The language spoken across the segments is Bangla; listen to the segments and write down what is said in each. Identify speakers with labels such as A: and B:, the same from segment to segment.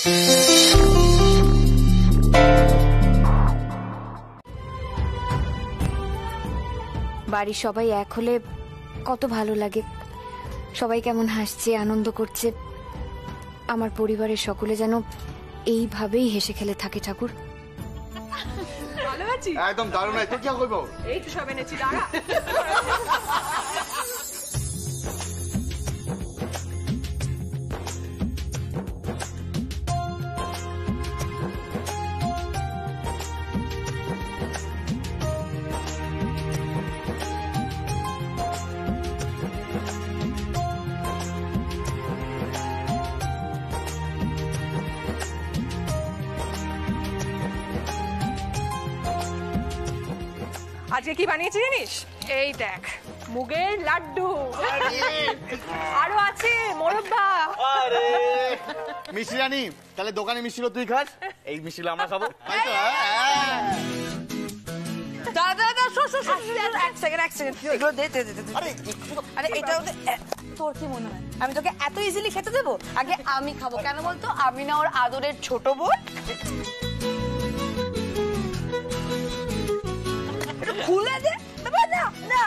A: বাড়ির সবাই এক হলে কত ভালো লাগে। সবাই কেমন হাসছে, আনন্দ করছে। আমার পরিবারের সকলে যেন এইভাবেই হেসে খেলে থাকে। ঠাকুর
B: ভালো আছি?
C: একদম দারুণ। তো কি করবো?
B: এই তো সব এনেছি, দাঁড়া। আজকে কি বানিয়েছি জানিস? এই দেখ, মুগের লাড্ডু, আরো আছে মোরব্বা।
C: আরে মিষ্টি রানী, তাহলে দোকানে মিষ্টি তুই খাস, এই মিষ্টি আমরা খাবো।
D: তোর কি মনে হয় আমি তোকে এত ইজিলি খেতে দেবো? আগে আমি খাবো। কেন বলতো? আমি না ওর আদরের ছোট বোন। খুলে দে। না না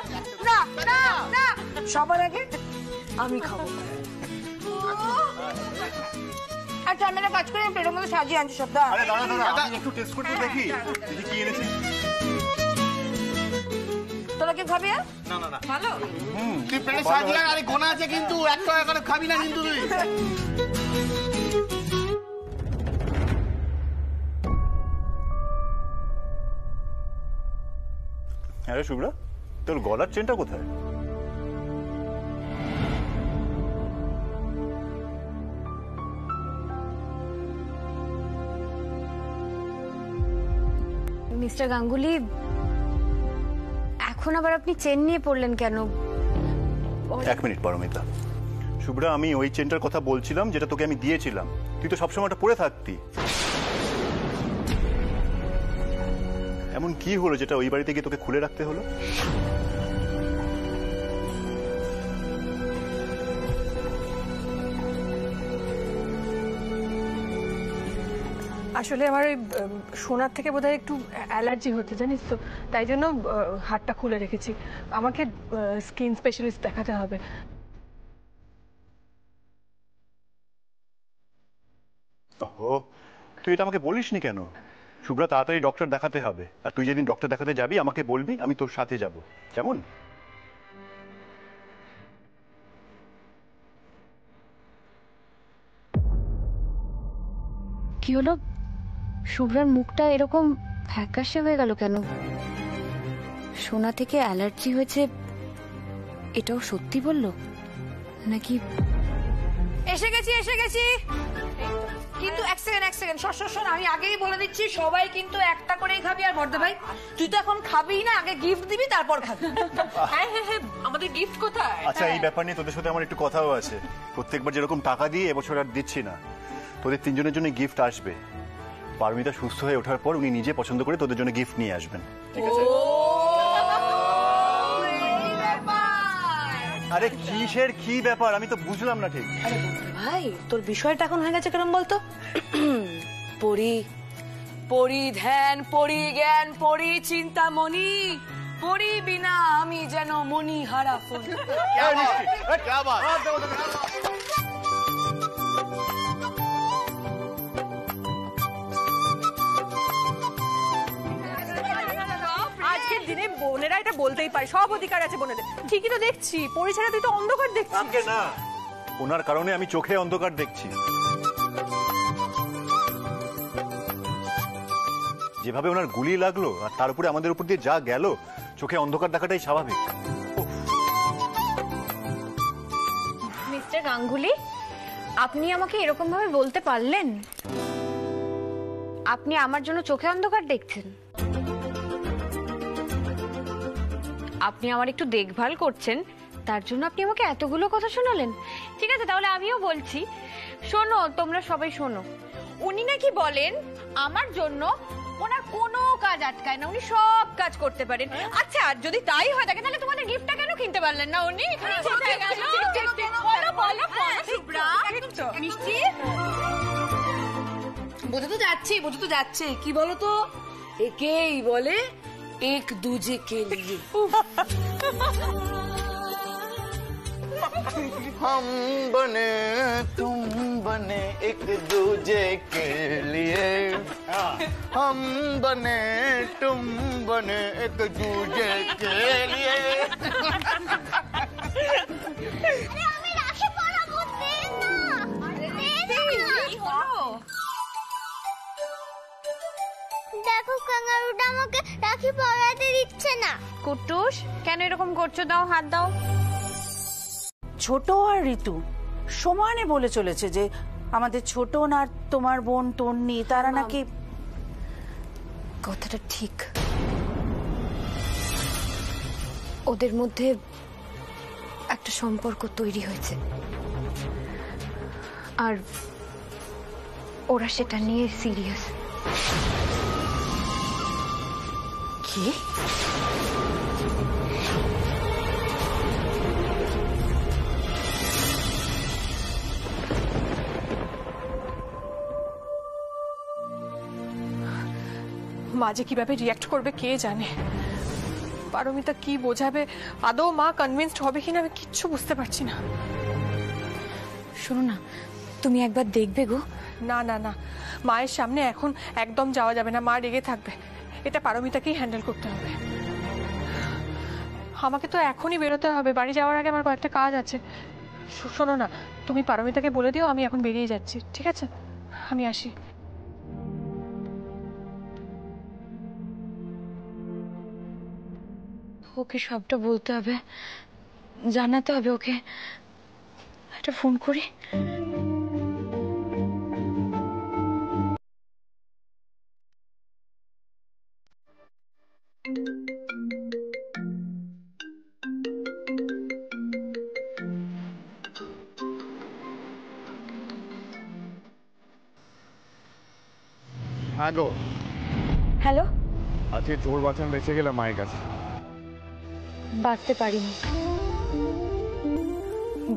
D: না না না, সবার আগে আমি খাবো। আচ্ছা আমি একটা কাজ করে পেটের মধ্যে সাজিয়ে আনছি সব।
C: আরে দাঁড়া দাঁড়া, আমি একটু টেস্ট করতে দেখি কি এনেছি।
D: তোরা কি খাবি?
C: না না না,
B: ভালো।
C: তুই পেটে সাজিয়ে আরে গোনা আছে কিন্তু, একটা করে খাবি না কিন্তু তুই।
E: আরে শুভ্রা, তোর গলার চেনটা কোথায়?
A: মিস্টার গাঙ্গুলি, এখন আবার আপনি চেন নিয়ে পড়লেন কেন?
E: এক মিনিট পারমিতা। শুভ্রা, আমি ওই চেনটার কথা বলছিলাম যেটা তোকে আমি দিয়েছিলাম। তুই তো সবসময় ওটা পরে থাকতি। এমন কি হলো যেটা ওই বাড়িতে গিয়ে তোকে খুলে রাখতে হলো?
B: আসলে আমার ওই সোনার থেকে বোধহয় একটু অ্যালার্জি হচ্ছে জানিস তো, তাই জন্য হাতটা খুলে রেখেছি। আমাকে স্কিন স্পেশালিস্ট দেখাতে হবে।
E: ও, তুই এটা আমাকে বলিসনি কেন? শুভ্রা, তাড়াতাড়ি ডক্টর দেখাতে হবে। আর তুই যেদিন ডক্টর দেখাতে যাবি আমাকে বলবি, আমি তোর সাথে যাব। কেমন?
A: কি হলো? শুভ্রার মুখটা এরকম ফ্যাকাশে হয়ে গেল কেন? সোনা থেকে অ্যালার্জি হয়েছে এটাও সত্যি বললো নাকি?
D: এসে গেছি। কিন্তু এক সেকেন্ড শোন, আমি আগেই বলে দিচ্ছি সবাই কিন্তু একটা করেই খাবি। আর বর্দা ভাই, তুই তো এখন খাবি না, আগে গিফট দিবি তারপর খাবি।
B: হ্যাঁ হ্যাঁ হ্যাঁ, আমাদের গিফট কোথায়?
E: আচ্ছা, এই ব্যাপার নিয়ে তোদের সাথে আমার একটু কথাও আছে। প্রত্যেকবার যেরকম টাকা দিই এবছর আর দিচ্ছি না। তোদের তিনজনের জন্য গিফট আসবে। পারমিতা সুস্থ হয়ে ওঠার পর উনি নিজে পছন্দ করে তোদের জন্য গিফট নিয়ে আসবেন, ঠিক আছে? আরে কিসের কি ব্যাপার, আমি তো বুঝলাম না ঠিক।
D: আরে ভাই, তোর বিষয়টা এখন হয়ে গেছে কেরম বলতো? পরি পরি ধ্যান, পরি জ্ঞান, পরি চিন্তামণি, পরি বিনা আমি যেন মনি হারা ফুল।
B: আজকের দিনে বোনেরা এটা বলতেই পারে, সব অধিকার আছে বোনেদের। ঠিকই তো দেখছি, পরিছাড়া তুই তো অন্ধকার দেখছিস।
E: না, ওনার কারণে আমি চোখে অন্ধকার দেখছি। যেভাবে ওনার গুলি লাগলো আর তার উপরে আমাদের উপর দিয়ে যা গেল, চোখে অন্ধকার দেখাটাই স্বাভাবিক।
A: মিস্টার গাঙ্গুলি, আপনি আমাকে এরকম ভাবে বলতে পারলেন? আপনি আমার জন্য চোখে অন্ধকার দেখছেন? আপনি আমার একটু দেখভাল করছেন, তার জন্য আপনি আমাকে এতগুলো কথা শোনালেন। ঠিক আছে, তাহলে আমিও বলছি। শোনো, তোমরা সবাই শোনো। উনি নাকি বলেন আমার জন্য ওনার কোনো কাজ আটকায় না, উনি সব কাজ করতে পারেন। আচ্ছা, যদি তাই হয় থাকে তাহলে তোমাদের গিফটটা কেন কিনতে পারলেন না উনি? বলো শুভ্রা, মিষ্টি।
D: বোঝা তো যাচ্ছে কি বলো তো, একেই বলে এক দুজে কে লিয়ে।
C: हम बने तुम बने एक दूजे के लिए, हम बने तुम बने एक दूजे के लिए।
F: আমি রাখি পরাবো, দে না। দেখো কাঙ্গারুটা আমাকে রাখি পরাতে দিচ্ছে না।
A: কুট্টুস, কেন এরকম করছো? দাও, হাত দাও।
G: ছোট আর ঋতু সমানে বলে চলেছে যে আমাদের ছোট আর তোমার বোন তন্নি তারা নাকি।
A: কথাটা ঠিক, ওদের মধ্যে একটা সম্পর্ক তৈরি হয়েছে, আর ওরা সেটা নিয়ে সিরিয়াস।
G: কি?
B: মা যে কিভাবে রিয়াক্ট করবে কে জানে। পারমিতা কি বোঝাবে, আদৌ মা কনভিন্সড হবে কিনা আমি কিচ্ছু বুঝতে পারছি না।
A: শোনো না, তুমি একবার দেখবে গো।
B: না না না, মায়ের সামনে এখন একদম যাওয়া যাবে না, মা রেগে থাকবে। এটা পারমিতাকেই হ্যান্ডেল করতে হবে। আমাকে তো এখনই বেরোতে হবে, বাড়ি যাওয়ার আগে আমার কয়েকটা কাজ আছে। শোনো না, তুমি পারমিতাকে বলে দিও আমি এখন বেরিয়ে যাচ্ছি, ঠিক আছে? আমি আসি।
A: ওকে সবটা বলতে হবে, জানাতে হবে ওকে। একটা ফোন করি।
C: হ্যাঁ গো,
A: হ্যালো।
C: আজকে চোর বাঁচান বেঁচে গেলাম মায়ের কাছে।
A: বাঁচতে পারিনি,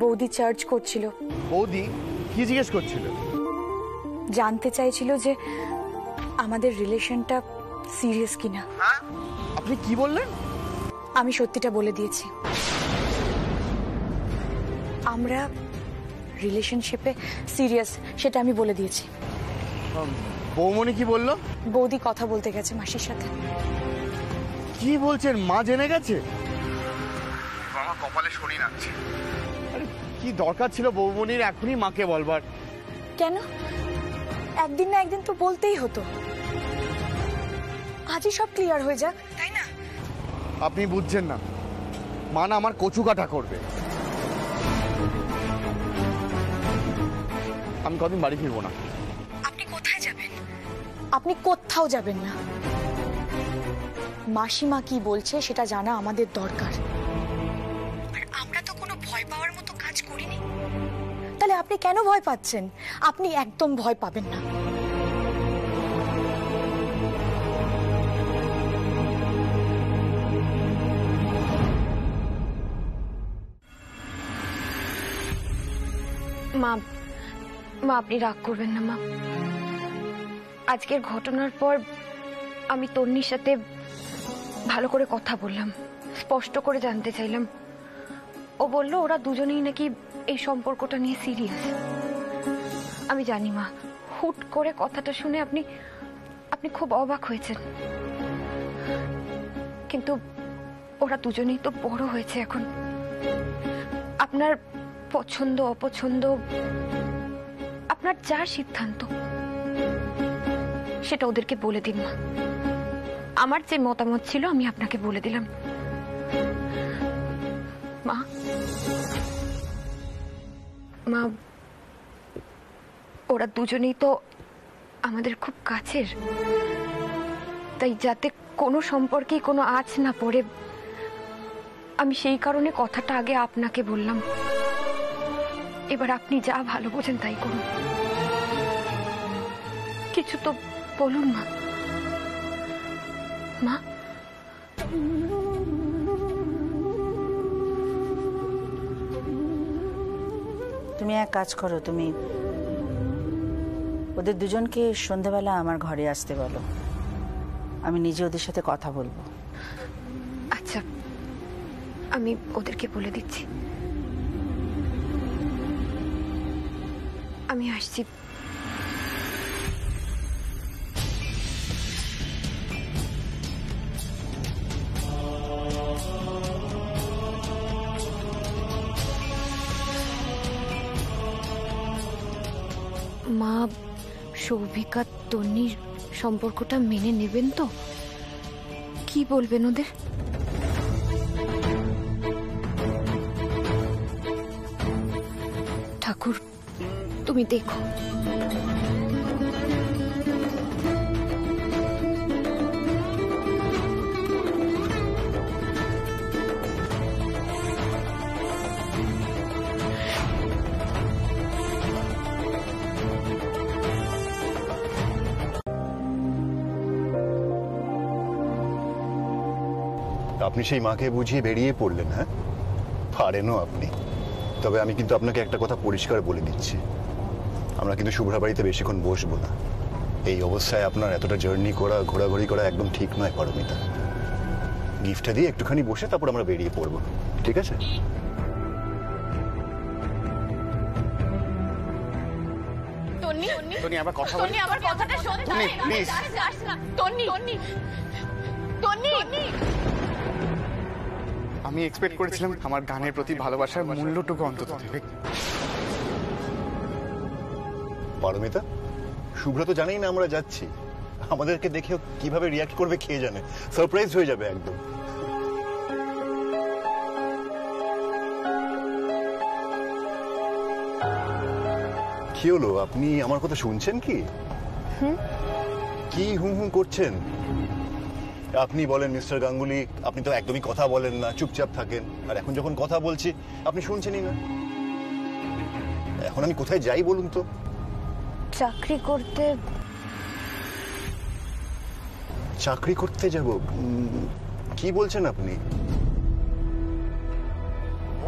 A: বৌদি চার্জ করছিল।
C: বৌদি কি জিজ্ঞেস করছিল?
A: জানতে চাইছিল যে আমাদের রিলেশনটা সিরিয়াস কিনা।
C: আপনি কি বললেন?
A: আমি সত্যিটা বলে দিয়েছি, আমরা রিলেশনশিপে সিরিয়াস, সেটা আমি বলে দিয়েছি।
C: বৌমনি কি বললো?
A: বৌদি কথা বলতে গেছে মাসির সাথে।
C: কি বলছেন? মা জেনে গেছে? আমার কপালে শনি নাচছে। আরে কি দরকার ছিল বৌমনির এখনই মাকে বলবার?
A: কেন? একদিন না একদিন তো বলতেই হতো। আজই সব ক্লিয়ার হয়ে যাক, তাই না?
C: আপনি বুঝছেন না, মা না আমার কচু কাটা করবে। আমি কদিন বাড়ি ফিরবো না।
A: আপনি কোথায় যাবেন? আপনি কোথাও যাবেন না। মাসিমা কি বলছে সেটা জানা আমাদের দরকার। আর আমরা তো কোনো ভয় পাওয়ার মতো কাজ করিনি, তাহলে আপনি কেন ভয় পাচ্ছেন? আপনি একদম ভয় পাবেন না। মা, মা আপনি রাগ করবেন না মা। আজকের ঘটনার পর আমি তন্নির সাথে ভালো করে কথা বললাম, স্পষ্ট করে জানতে চাইলাম। ও বলল ওরা দুজনেই নাকি এই সম্পর্কটা নিয়ে সিরিয়াস। আমি জানি মা, হুট করে কথাটা শুনে আপনি আপনি খুব অবাক হয়েছেন, কিন্তু ওরা দুজনেই তো বড় হয়েছে এখন। আপনার পছন্দ অপছন্দ, আপনার যা সিদ্ধান্ত সেটা ওদেরকে বলে দিন মা। আমার যে মতামত ছিল আমি আপনাকে বলে দিলাম মা। মা, ওরা দুজনেই তো আমাদের খুব কাছের, তাই যাতে কোনো সম্পর্কেই কোনো আঁচ না পড়ে, আমি সেই কারণে কথাটা আগে আপনাকে বললাম। এবার আপনি যা ভালো বোঝেন তাই করুন। কিছু তো বলুন মা। মা,
G: তুমি এক কাজ করো, তুমি ওদের দুজনকে সন্ধ্যাবেলা আমার ঘরে আসতে বলো, আমি নিজে ওদের সাথে কথা বলবো।
A: আচ্ছা, আমি ওদেরকে বলে দিচ্ছি। আমি আসছি। মা, সৌভিক আর তন্নির সম্পর্কটা মেনে নেবেন তো? কি বলবেন ওদের? ঠাকুর, তুমি দেখো।
E: আপনি সেই মাকে বুঝিয়ে বেরিয়ে পড়লেন? হ্যাঁ, পারেনও আপনি। তবে আমি কিন্তু আপনাকে একটা কথা পরিষ্কার বলে দিচ্ছি, আমরা কিন্তু শুভ্রা বাড়িতে বেশিক্ষণ বসবো না। এই অবস্থায় আপনার এতটা জার্নি করা, ঘোরাঘুরি করা একদম ঠিক নয় পারমিতা। গিফটটা দিয়ে একটুখানি বসে তারপর আমরা বেরিয়ে পড়বো, ঠিক আছে?
C: টনি, আবার কথা বলি।
A: আমার কথাটা শোন।
C: Tony, please. আমি এক্সপেক্ট করেছিলাম আমার গানের প্রতি ভালোবাসার মূল্যটুকু অন্তত দেবে।
E: পারমিতা, শুভ্রা তো জানেই না আমরা যাচ্ছি। আমাদেরকে দেখেও কিভাবে রিয়াক্ট করবে কে জানে, সারপ্রাইজ হয়ে যাবে একদম। কি হলো, আপনি আমার কথা শুনছেন কি? কি হুম হুম করছেন? আপনি বলেন মিস্টার গাঙ্গুলি, আপনি তো একদমই কথা বলেন না, চুপচাপ থাকেন। আর এখন যখন কথা বলছি আপনি শুনছেনই না। এখন আমি কোথায় যাই বলুন তো?
A: চাকরি করতে।
E: চাকরি করতে যাব? কি বলছেন আপনি?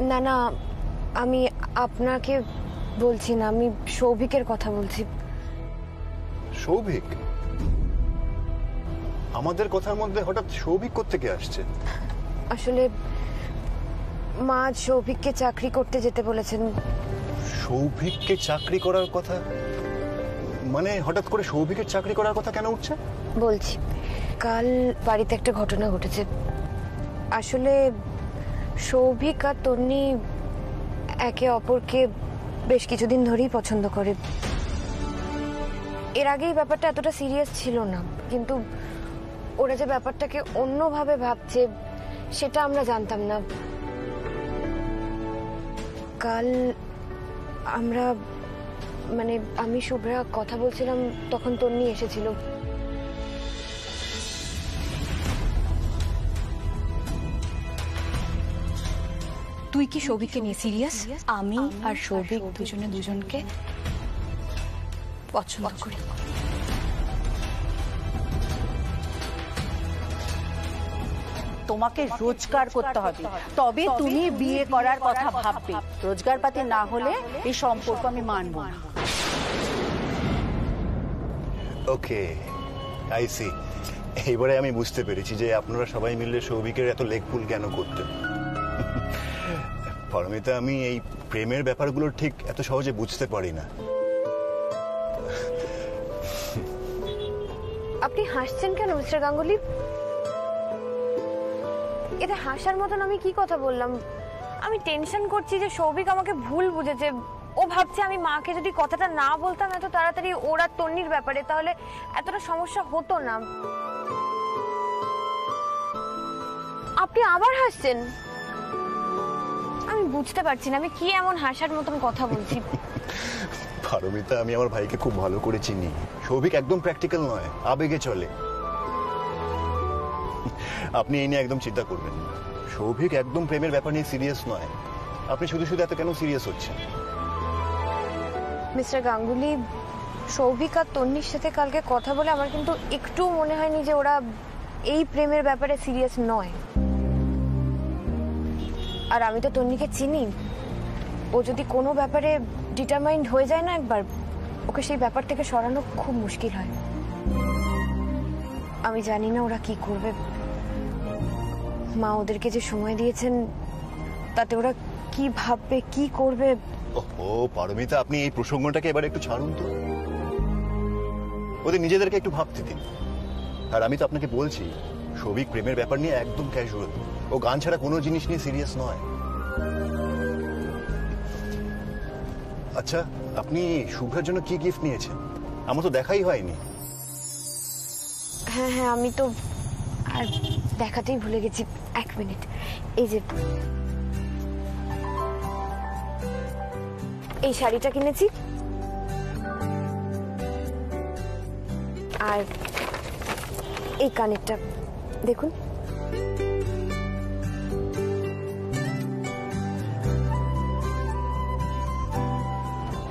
A: না না, আমি আপনাকে বলছি না, আমি সৌভিকের কথা বলছি।
E: সৌভিক? আমাদের কথার মধ্যে হঠাৎ সৌভিক কোত্থেকে আসছে?
A: আসলে মা সৌভিককে চাকরি করতে যেতে বলেছেন।
E: সৌভিককে চাকরি করার কথা? মানে হঠাৎ করে সৌভিকের চাকরি করার কথা কেন উঠছে?
A: বলছি, কাল বাড়িতে একটা ঘটনা ঘটেছে। আসলে সৌভিক আর তন্নি একে অপরকে বেশ কিছুদিন ধরেই পছন্দ করে। এর আগেই ব্যাপারটা এতটা সিরিয়াস ছিল না, কিন্তু ওরা যে ব্যাপারটাকে অন্যভাবে ভাবছে সেটা আমরা জানতাম না। কাল আমরা আমি শুভ্রা কথা বলছিলাম, তখন তন্নি এসেছিল।
H: তুই কি সৌভিককে নিয়ে সিরিয়াস? আমি আর সৌভিক দুজনে দুজনকে পছন্দ করি।
G: তোমাকে রোজগার করতে হবে, তবে তুমি বিয়ে করার কথা ভাববে। রোজগার পাতি না হলে এই সম্পর্ক আমি মানব না।
E: ওকে, আই সি। এইবারে আমি বুঝতে পেরেছি যে আপনারা সবাই মিলে সৌভিকের এত লেগপুল কেন করতেন। পারমিতা, আমি এই প্রেমের ব্যাপারগুলো ঠিক এত সহজে বুঝতে পারি না।
A: আপনি হাসছেন কেন মিস্টার গাঙ্গুলি? এটা হাসার মতন আমি কি কথা বললাম? আমি টেনশন করছি যে সৌভিক আমাকে ভুল বুঝেছে। ও ভাবছে আমি মাকে যদি কথাটা না বলতাম এত তাড়াতাড়ি ওরা তন্নির ব্যাপারে, তাহলে এতটা সমস্যা হতো না। আপনি আবার হাসছেন? আমি বুঝতে পারছি না আমি কি এমন হাসার মতন কথা বলছি।
E: পারমিতা, আমি আমার ভাইকে খুব ভালো করে চিনি। সৌভিক একদম প্র্যাকটিক্যাল নয়, আবেগে চলে। আপনি এই নিয়ে একদম চিন্তা করবেন না। সৌভিক একদম প্রেমের ব্যাপার নিয়ে সিরিয়াস নয়। আপনি শুধু শুধু এত কেন সিরিয়াস হচ্ছেন?
A: মিস্টার গাঙ্গুলি, সৌভিক আর তন্নির সাথে কালকে কথা বলে আমার কিন্তু একটু মনে হয়নি যে ওরা এই প্রেমের ব্যাপারে সিরিয়াস নয়। আর আমি তো তন্নিকে চিনি, ও যদি কোনো ব্যাপারে ডিটারমাইন্ড হয়ে যায় না একবার, ওকে সেই ব্যাপার থেকে সরানো খুব মুশকিল হয়। আমি জানি না ওরা কি করবে। মা ওদেরকে যে সময় দিয়েছেন তাতে ওরা কি ভাববে, কি করবে।
E: ও পারমিতা, আপনি এই প্রসঙ্গটাকে এবার একটু ছাড়ুন তো। ওদের নিজেদেরকে একটু ভাবতে দিন। আর আমি তো আপনাকে বলছি, সৌভিক প্রেমের ব্যাপার নিয়ে একদম ক্যাজুয়াল। ও গান ছাড়া কোনো জিনিস নিয়ে সিরিয়াস নয়। আচ্ছা, আপনি শুভ্রার জন্য কি গিফট নিয়েছেন? আমার তো দেখাই হয়নি।
A: হ্যাঁ হ্যাঁ, আমি তো আর দেখাতেই ভুলে গেছি। 1 মিনিট, এই যে এই শাড়িটা কিনেছি, আর এই কানেরটা দেখুন।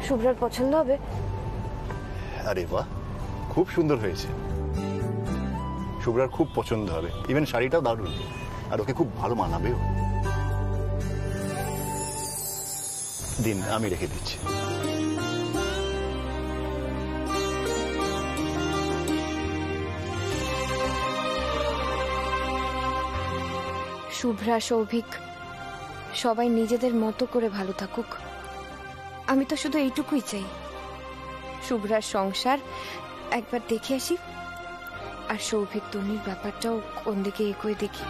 A: শুভ্রার পছন্দ হবে।
E: আরে বাহ, খুব সুন্দর হয়েছে। শুভ্রার খুব পছন্দ হবে। ইভেন শাড়িটাও দারুণ, আর ওকে খুব ভালো মানাবেও। দিন, আমি রেখে দিচ্ছি।
A: শুভ্রা, সৌভিক সবাই নিজেদের মতো করে ভালো থাকুক। আমি তো শুধু এইটুকুই চাই, শুভ্রার সংসার একবার দেখে আসি, আর সৌভিক তন্নির ব্যাপারটাও কোন দিকে এগোয় দেখি।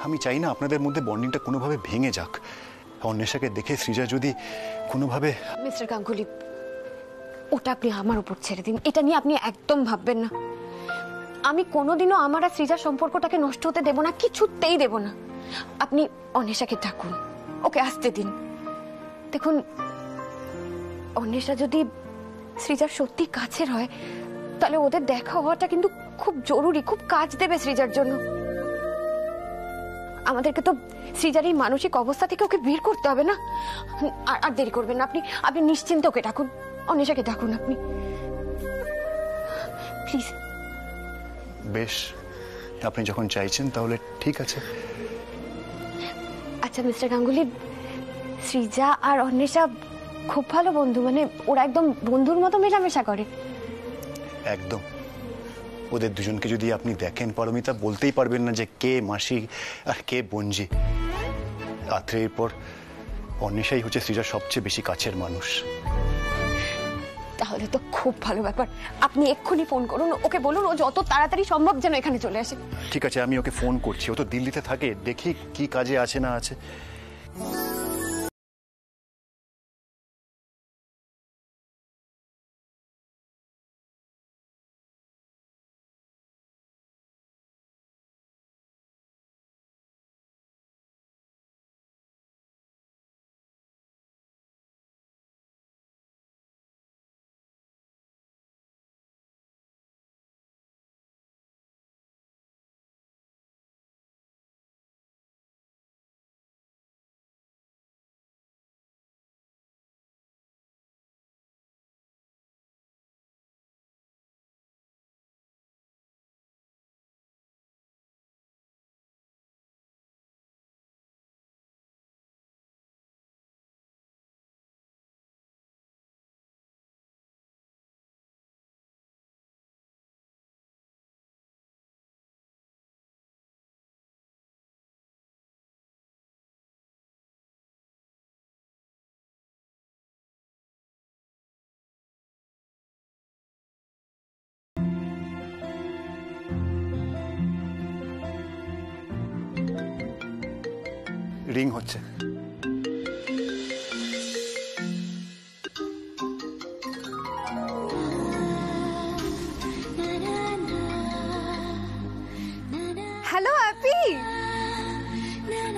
E: আমি চাই না আপনাদের মধ্যে বন্ডিংটা কোনোভাবে ভেঙে যাক। অন্বেষাকে দেখে সৃজা যদি কোনোভাবে...
A: মিস্টার গাঙ্গুলি, ওটা আপনি আমার উপর ছেড়ে দিন। এটা নিয়ে আপনি একদম ভাববেন না। আমি কোনোদিনও আমার আর সৃজার সম্পর্কটাকে নষ্ট হতে দেব না, কিছুতেই দেব না। আপনি অন্বেষাকে ডাকুন, ওকে আসতে দিন। দেখুন, অন্বেষা যদি সৃজার সত্যি কাছের হয়, তাহলে ওদের দেখা হওয়াটা কিন্তু খুব জরুরি, খুব কাজ দেবে সৃজার জন্য। আমাদেরকে তো সৃজার এই মানসিক অবস্থা থেকে ওকে বের করতে হবে না। আর দেরি করবেন না। আপনি নিশ্চিন্তে ওকে ডাকুন, অন্বেষাকে ডাকুন আপনি, প্লিজ।
E: বেশ, আপনি যখন চাইছেন তাহলে ঠিক আছে।
A: আচ্ছা মিস্টার গাঙ্গুলি, সৃজা আর অন্বেষা খুব ভালো বন্ধু, মানে ওরা একদম বন্ধুর মতো মেলামেশা করে।
E: একদম। ওদের দুজনকে যদি আপনি দেখেন পারমিতা, বলতেই পারবেন না যে কে মাসি আর কে বঞ্জি। রাত্রের পর অন্বেষাই হচ্ছে সৃজার সবচেয়ে বেশি কাছের মানুষ।
A: তাহলে তো খুব ভালো ব্যাপার। আপনি এক্ষুনি ফোন করুন, ওকে বলুন ও যত তাড়াতাড়ি সম্ভব যেন এখানে চলে আসে।
E: ঠিক আছে, আমি ওকে ফোন করছি। ও তো দিল্লিতে থাকে, দেখি কি কাজে আছে না আছে। রিং হচ্ছে।
A: Hello Appy.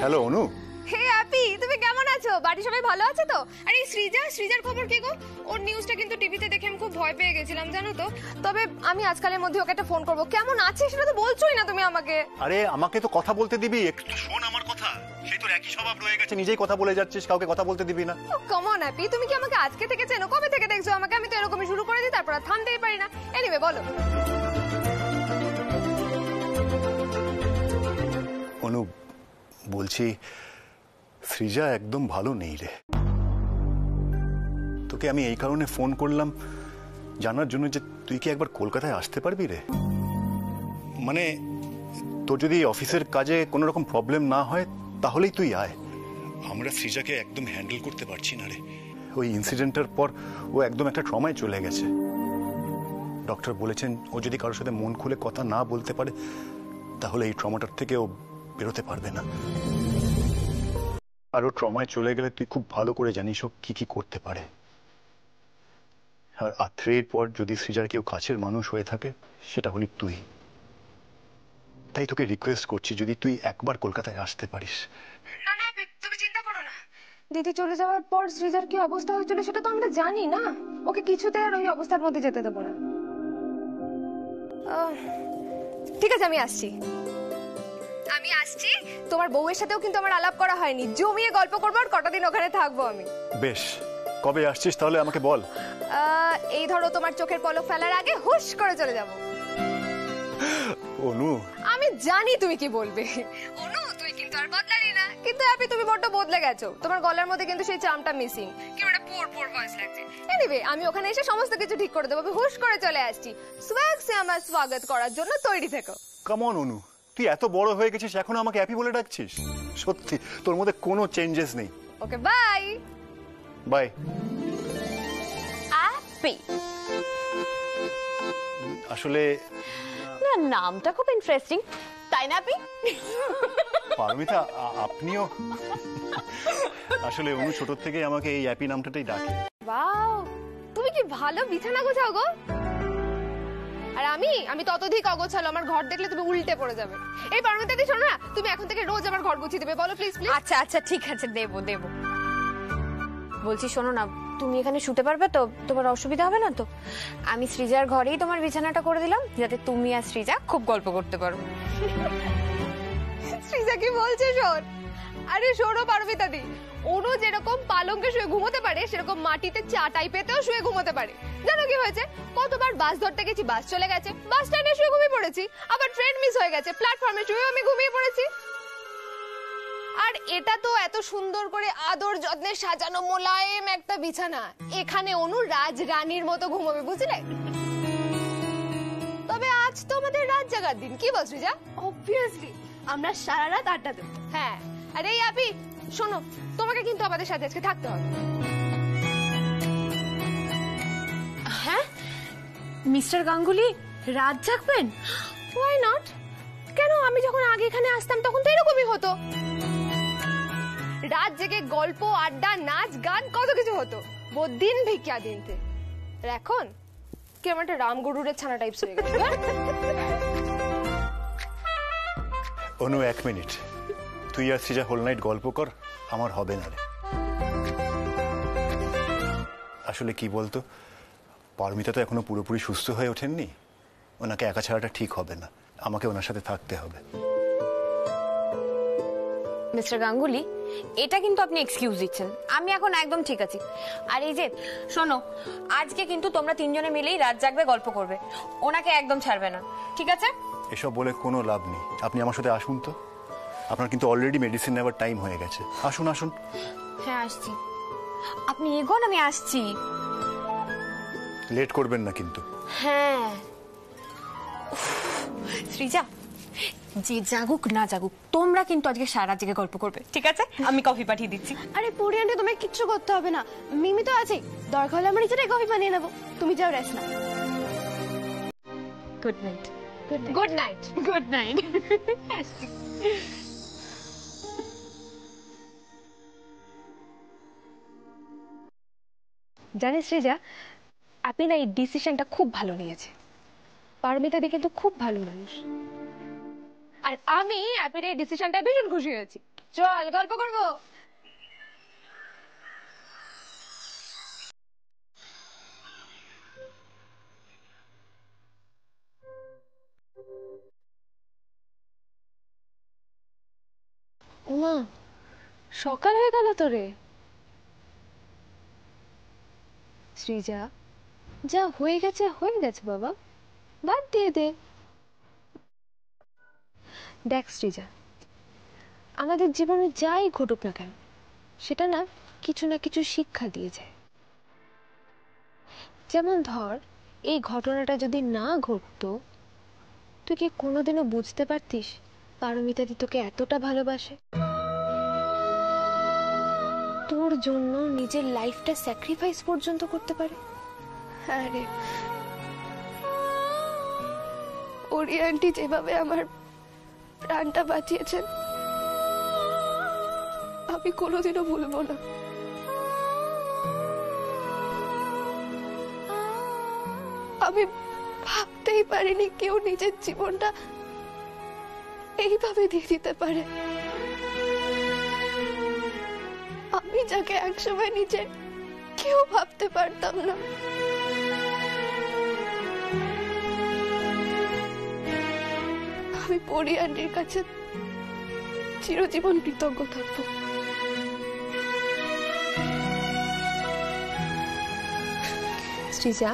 E: হ্যালো অনু।
A: হে অ্যাপি, তুমি কেমন আছো? বাড়ি সবাই ভালো আছে তো? আরে সৃজার খবর কি গো? ওর নিউজটা কিন্তু টিভিতে দেখে আমি খুব ভয় পেয়ে গেছিলাম, জানো তো। তবে আমি আজকালের মধ্যে ওকে একটা ফোন করব। কেমন আছে সেটা তো বলছোই না তুমি আমাকে।
E: আরে আমাকে তো কথা বলতে দিবি, একটু শোন আমার কথা। সেই তোর একই স্বভাব রয়ে গেছে, নিজেই কথা বলে যাচ্ছিস, কাউকে কথা বলতে দিবি না।
A: কাম অন অ্যাপি, তুমি কি আমাকে আজকে থেকে চেনো? কবে থেকে দেখছো আমাকে? আমি তো এরকমই শুরু করে দিই, তারপর আর থামতেই পারি না। এনিওয়ে বলো।
E: অনু, বলছি সৃজা একদম ভালো নেই রে। তোকে আমি এই কারণে ফোন করলাম জানার জন্য যে তুই কি একবার কলকাতায় আসতে পারবি রে? মানে তোর যদি অফিসের কাজে কোনো রকম প্রবলেম না হয় তাহলেই তুই আয়। আমরা সৃজাকে একদম হ্যান্ডেল করতে পারছি না রে। ওই ইনসিডেন্টের পর ও একদম একটা ট্রমায় চলে গেছে। ডক্টর বলেছেন ও যদি কারোর সাথে মন খুলে কথা না বলতে পারে তাহলে এই ট্রমাটার থেকে ও বেরোতে পারবে না। আর ও ট্রমায় চলে গেলে তুই খুব ভালো করে জানিস ও কি কি করতে পারে। আর আত্রের পর যদি সৃজার কেউ কাছের মানুষ হয়ে থাকে সেটা হলি তুই। তাই তোকে রিকোয়েস্ট করছি যদি তুই একবার কলকাতায় আসতে পারিস।
B: তুমি চিন্তা করো না, দিদি চলে যাওয়ার পর সৃজার কি অবস্থা হয়েছিল সেটা তো আমরা জানি না। ওকে কিছুতে আর ওই অবস্থার মধ্যে যেতে দেবো না। ঠিক আছে, আমি আসছি। তোমার বউয়ের সাথেও কিন্তু আমার আলাপ করা হয়নি। জমিয়ে গল্প করবো আর কটা দিন ওখানে থাকবো আমি।
E: বেশ, কবে আসছিস তাহলে আমাকে বল।
B: এই ধরো তোমার চোখের পলক ফেলার আগে হুশ করে চলে যাব।
E: অনু,
B: আমি জানি তুমি কি বলবে। অনু, তুই কিন্তু আর বদলালি না। কিন্তু হ্যাপি, তুমি বড্ড বদলে গেছো। তোমার গলার মধ্যে কিন্তু সেই চামটা মিসিং। কি একটা পোর পোর ভয়েস লাগছে। এনিওয়ে, আমি ওখানে এসে সমস্ত কিছু ঠিক করে দেবো। আমি হুশ করে চলে আসছি। সোয়াগ সে আমার স্বাগত করার জন্য তৈরি থেকো।
E: কাম অন অনু, তুই এত বড় হয়ে গেছিস এখনো আমাকে হ্যাপি বলে ডাকছিস? সত্যি তোর মধ্যে কোনো চেঞ্জেস নেই।
B: ওকে, বাই
E: বাই।
A: হ্যাপি
E: আসলে
A: না, নামটা খুব ইন্টারেস্টিং, তাই না আপনি?
E: পারমিতা, আপনিও আসলে অনু ছোট থেকে আমাকে এই হ্যাপি নামটাই ডাকে।
B: ওয়াও, তুমি কি ভালো বিছানা গোছাও গো। আর আমি ততোধিক অগোছালো। আমার ঘর দেখলে তুমি উল্টে পড়ে যাবে। এই পারমিতা দি, শোনো না, তুমি এখন থেকে রোজ আমার ঘর গুছিয়ে দেবে। বলো প্লিজ প্লিজ।
A: আচ্ছা আচ্ছা, ঠিক আছে, দেবো দেবো। বলছি শোনো না, তুমি এখানে শুতে পারবে তো? তোমার অসুবিধা হবে না তো? আমি সৃজার ঘরেই তোমার বিছানাটা করে দিলাম যাতে তুমি আর সৃজা খুব গল্প করতে পারো।
B: সৃজা কি বলছে শোন। আরে শোনো পারমিতা দি, অনু যেরকম পালঙ্কে শুয়ে ঘুমোতে পারে সেরকম মাটিতে চাটাই পেতেও শুয়ে ঘুমোতে পারে। জানো কি হয়েছে? কতবার বাস ধরতে গেছি, বাস চলে গেছে, বাস স্ট্যান্ডে শুয়ে ঘুমিয়ে পড়েছি। আবার ট্রেন মিস হয়ে গেছে, প্ল্যাটফর্মে শুয়ে আমি ঘুমিয়ে পড়েছি। আর এটা তো এত সুন্দর করে আদর যত্নে সাজানো মোলায়েম একটা বিছানা। এখানে অনু রাজরানীর মতো ঘুমোবে, বুঝলে? তবে আজ তো আমাদের রাত জাগার দিন, কি বলছিস? যা, অবভিয়াসলি আমরা সারা রাত আড্ডা দেব। হ্যাঁ, আরে হ্যাপি শোনো, তোমাকে কিন্তু আমাদের সাথে আজকে থাকতে হবে।
A: হ্যাঁ, মিস্টার গাঙ্গুলি রাত জাগবেন?
B: Why not? কেন, আমি যখন আগে এখানে আসতাম তখন তো এরকমই হতো। রাত জেগে গল্প, আড্ডা, নাচ, গান, কত কিছু হতো। वो दिन भी क्या दिन थे। আর এখন কেমন একটা রামগরুরের ছানা টাইপস হয়ে গেছে।
E: অনু, 1 মিনিট। তুই আর সৃজা হোল নাইট গল্প কর, আমার হবে না রে। আসলে কি বলতো, পারমিতা তো এখনো পুরোপুরি সুস্থ হয়ে ওঠেননি। ওনাকে একা ছাড়াটা ঠিক হবে না, আমাকে ওনার সাথে থাকতে হবে।
A: মিস্টার গাঙ্গুলি, এটা কিন্তু আপনি এক্সকিউজ দিচ্ছেন। আমি এখন একদম ঠিক আছি। আর এই যে শোনো, আজকে কিন্তু তোমরা তিনজনে মিলেই রাত জাগবে, গল্প করবে, ওনাকে একদম ছাড়বে না, ঠিক আছে?
E: এসব বলে কোনো লাভ নেই। আপনি আমার সাথে আসুন তো। আপনার কিন্তু অলরেডি মেডিসিন নেওয়ার টাইম হয়ে গেছে। আসুন আসুন।
A: হ্যাঁ আসছি। আপনি এগোন, আমি আসছি।
E: লেট করবেন না কিন্তু।
A: হ্যাঁ। সৃজা, যে জাগুক না জাগুক তোমরা কিন্তু আজকে সারা জেগে গল্প করবে, ঠিক আছে? আমি কফি পাঠিয়ে দিচ্ছি।
B: আরে পরিয়ান্টি, তোমায় কিচ্ছু করতে হবে না। মিমি তো আছে, দরকার হলে আমরা নিজেরাই কফি বানিয়ে নেবো। তুমি যাও, রেস্ট নাও।
A: Good night.
B: Good night.
A: Good night.
B: জানিস সৃজা, আপনি না এই ডিসিশনটা খুব ভালো নিয়েছে। পারমিতা দি কিন্তু খুব ভালো মানুষ। আর আমি আপনার এই ডিসিশনটা ভীষণ খুশি হয়েছি। চল গল্প করবো। ওমা, সকাল হয়ে গেল তো রে। সৃজা, যা হয়ে গেছে হয়ে গেছে বাবা, বাদ দিয়ে দে। দেখ সৃজা, আমাদের জীবনে যাই ঘটুক না কেন সেটা না কিছু শিক্ষা দিয়ে যায়। যেমন ধর এই ঘটনাটা যদি না ঘটতো, তুই কি কোনোদিনও বুঝতে পারতিস পারমিতাদি তোকে এতটা ভালোবাসে? তোর জন্য নিজের লাইফটা স্যাক্রিফাইস পর্যন্ত করতে পারে। হ্যাঁ রে, ওরি আন্টি যেভাবে আমার প্রাণটা বাঁচিয়েছেন আমি কোনোদিনও ভুলবো না। আমি ভাবতেই পারিনি কেউ নিজের জীবনটা এইভাবে দিয়ে দিতে পারে। আমি যাকে একসময় নিজের কেউ ভাবতে পারতাম না। আমি পরি আন্টির কাছে চিরজীবন কৃতজ্ঞ থাকবো। শ্রীজা,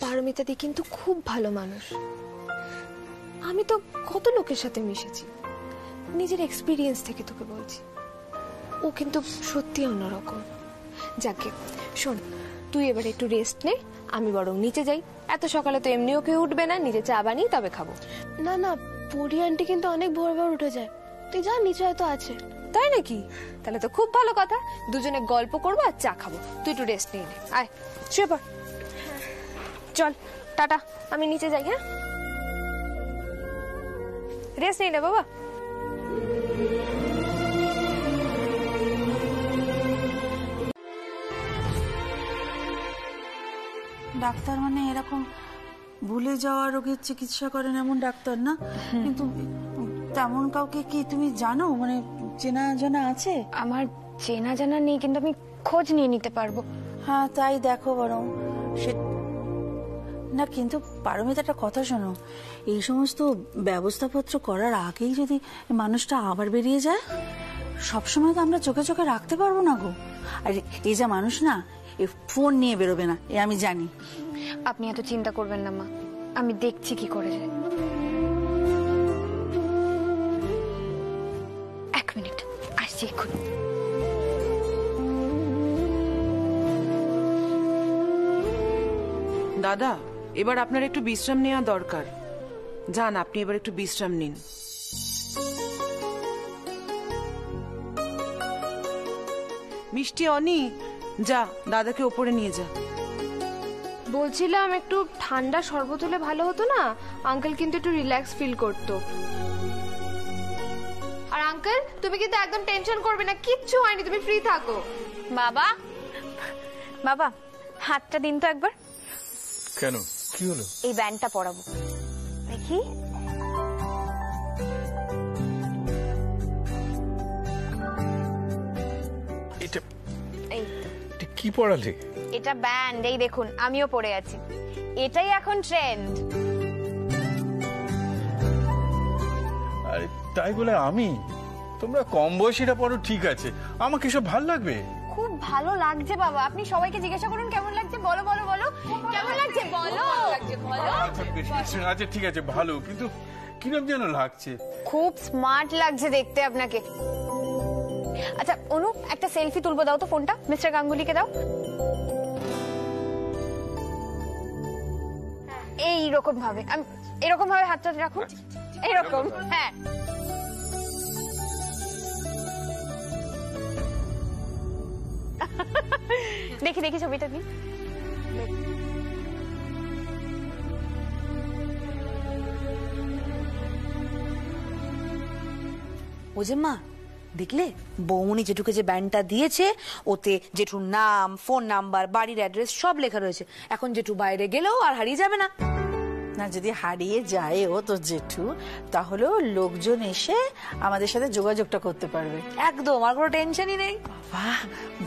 B: পারমিতাদি কিন্তু খুব ভালো মানুষ। আমি তো কত লোকের সাথে মিশেছি, নিজের এক্সপিরিয়েন্স থেকে তোকে বলছি। ও কিন্তু সত্যি অন্যরকম। যাকে শোন, তুই এবার একটু রেস্ট নে, আমি বরং নিচে যাই। এত সকালে তো এমনিও কেউ উঠবে না, নিজে চা বানিয়ে তবে খাবো। না না, পরি আন্টি কিন্তু অনেক ভোর ভোর উঠে যায়, তুই যা, নিচে হয়তো আছে। তাই নাকি? তাহলে তো খুব ভালো কথা, দুজনে গল্প করবো আর চা খাবো। তুই একটু রেস্ট নিয়ে নে, আয় শুয়ে পড়। চল টাটা, আমি নিচে যাই। হ্যাঁ, রেস্ট নিয়ে নে বাবা।
G: ডাক্তার মানে এরকম ভুলে যাওয়া রোগের চিকিৎসা করেন এমন ডাক্তার না, কিন্তু তেমন কাউকে কি তুমি জানো, মানে চেনা জানা আছে?
A: আমার চেনা জানা নেই, কিন্তু আমি খোঁজ নিয়ে নিতে পারবো।
G: হ্যাঁ তাই দেখো বরং। সে না, কিন্তু পারমিতা একটা কথা শোনো, এই সমস্ত ব্যবস্থাপত্র করার আগেই যদি মানুষটা আবার বেরিয়ে যায়, সবসময় তো আমরা চোখে চোখে রাখতে পারবো না গো। আর এই যা মানুষ না, এই ফোন নিয়ে বেরোবে না, এ আমি জানি।
A: আপনি এত চিন্তা করবেন না মা, আমি দেখছি কি করে যায়। এক মিনিট, আসছি এক্ষুনি।
I: দাদা, এবার আপনার একটু বিশ্রাম নেওয়া দরকার। যান, আপনি এবার একটু বিশ্রাম নিন। মিষ্টি, অনি, যা দাদাকে ওপরে নিয়ে যা।
B: বলছিলাম একটু ঠান্ডা শরবত হলে ভালো হতো না, আঙ্কেল কিন্তু একটু রিল্যাক্স ফিল করতো। আর আঙ্কেল, তুমি কিন্তু একদম টেনশন করবে না, কিচ্ছু হয়নি, তুমি ফ্রি থাকো।
A: বাবা, বাবা হাতটা দিন তো একবার।
J: কেন, কি হলো?
A: এই ব্যান্ডটা পরাবো, দেখি।
J: এটা
A: এই
J: এটা কি পড়ালে?
A: এটা ব্যান্ড, এই দেখুন আমিও পরে আছি, এটাই এখন ট্রেন্ড।
J: আরে তাই বলে আমি? তোমরা কম বয়সীরা পড়ো ঠিক আছে, আমাকে সব ভালো লাগবে?
A: খুব ভালো লাগছে বাবা, আপনি সবাইকে জিজ্ঞাসা করুন কেমন লাগছে। বলো বলো বলো, কেমন লাগছে বলো।
J: আচ্ছা ঠিক আছে, ভালো, কিন্তু কিরকম যেন লাগছে।
A: খুব স্মার্ট লাগছে দেখতে আপনাকে। আচ্ছা অনু, একটা সেলফি তুলবো, দাও তো ফোনটা, মিস্টার গাঙ্গুলিকে দাও। এইরকম ভাবে, এরকম ভাবে হাতটা রাখুন, এইরকম। হ্যাঁ, দেখি দেখি ছবিটা দিন।
D: ও যে মা, দেখলে বৌমনি জেঠুকে যে ব্যান্ডটা দিয়েছে, ওতে জেঠুর নাম, ফোন নাম্বার, বাড়ির অ্যাড্রেস সব লেখা রয়েছে। এখন জেঠু বাইরে গেলেও আর হারিয়ে যাবে না।
G: না, যদি হারিয়ে যায় ও তো জেঠু, তাহলেও লোকজন এসে আমাদের সাথে যোগাযোগটা করতে পারবে।
D: একদম, আর কোনো টেনশনই নেই।
G: বাহ,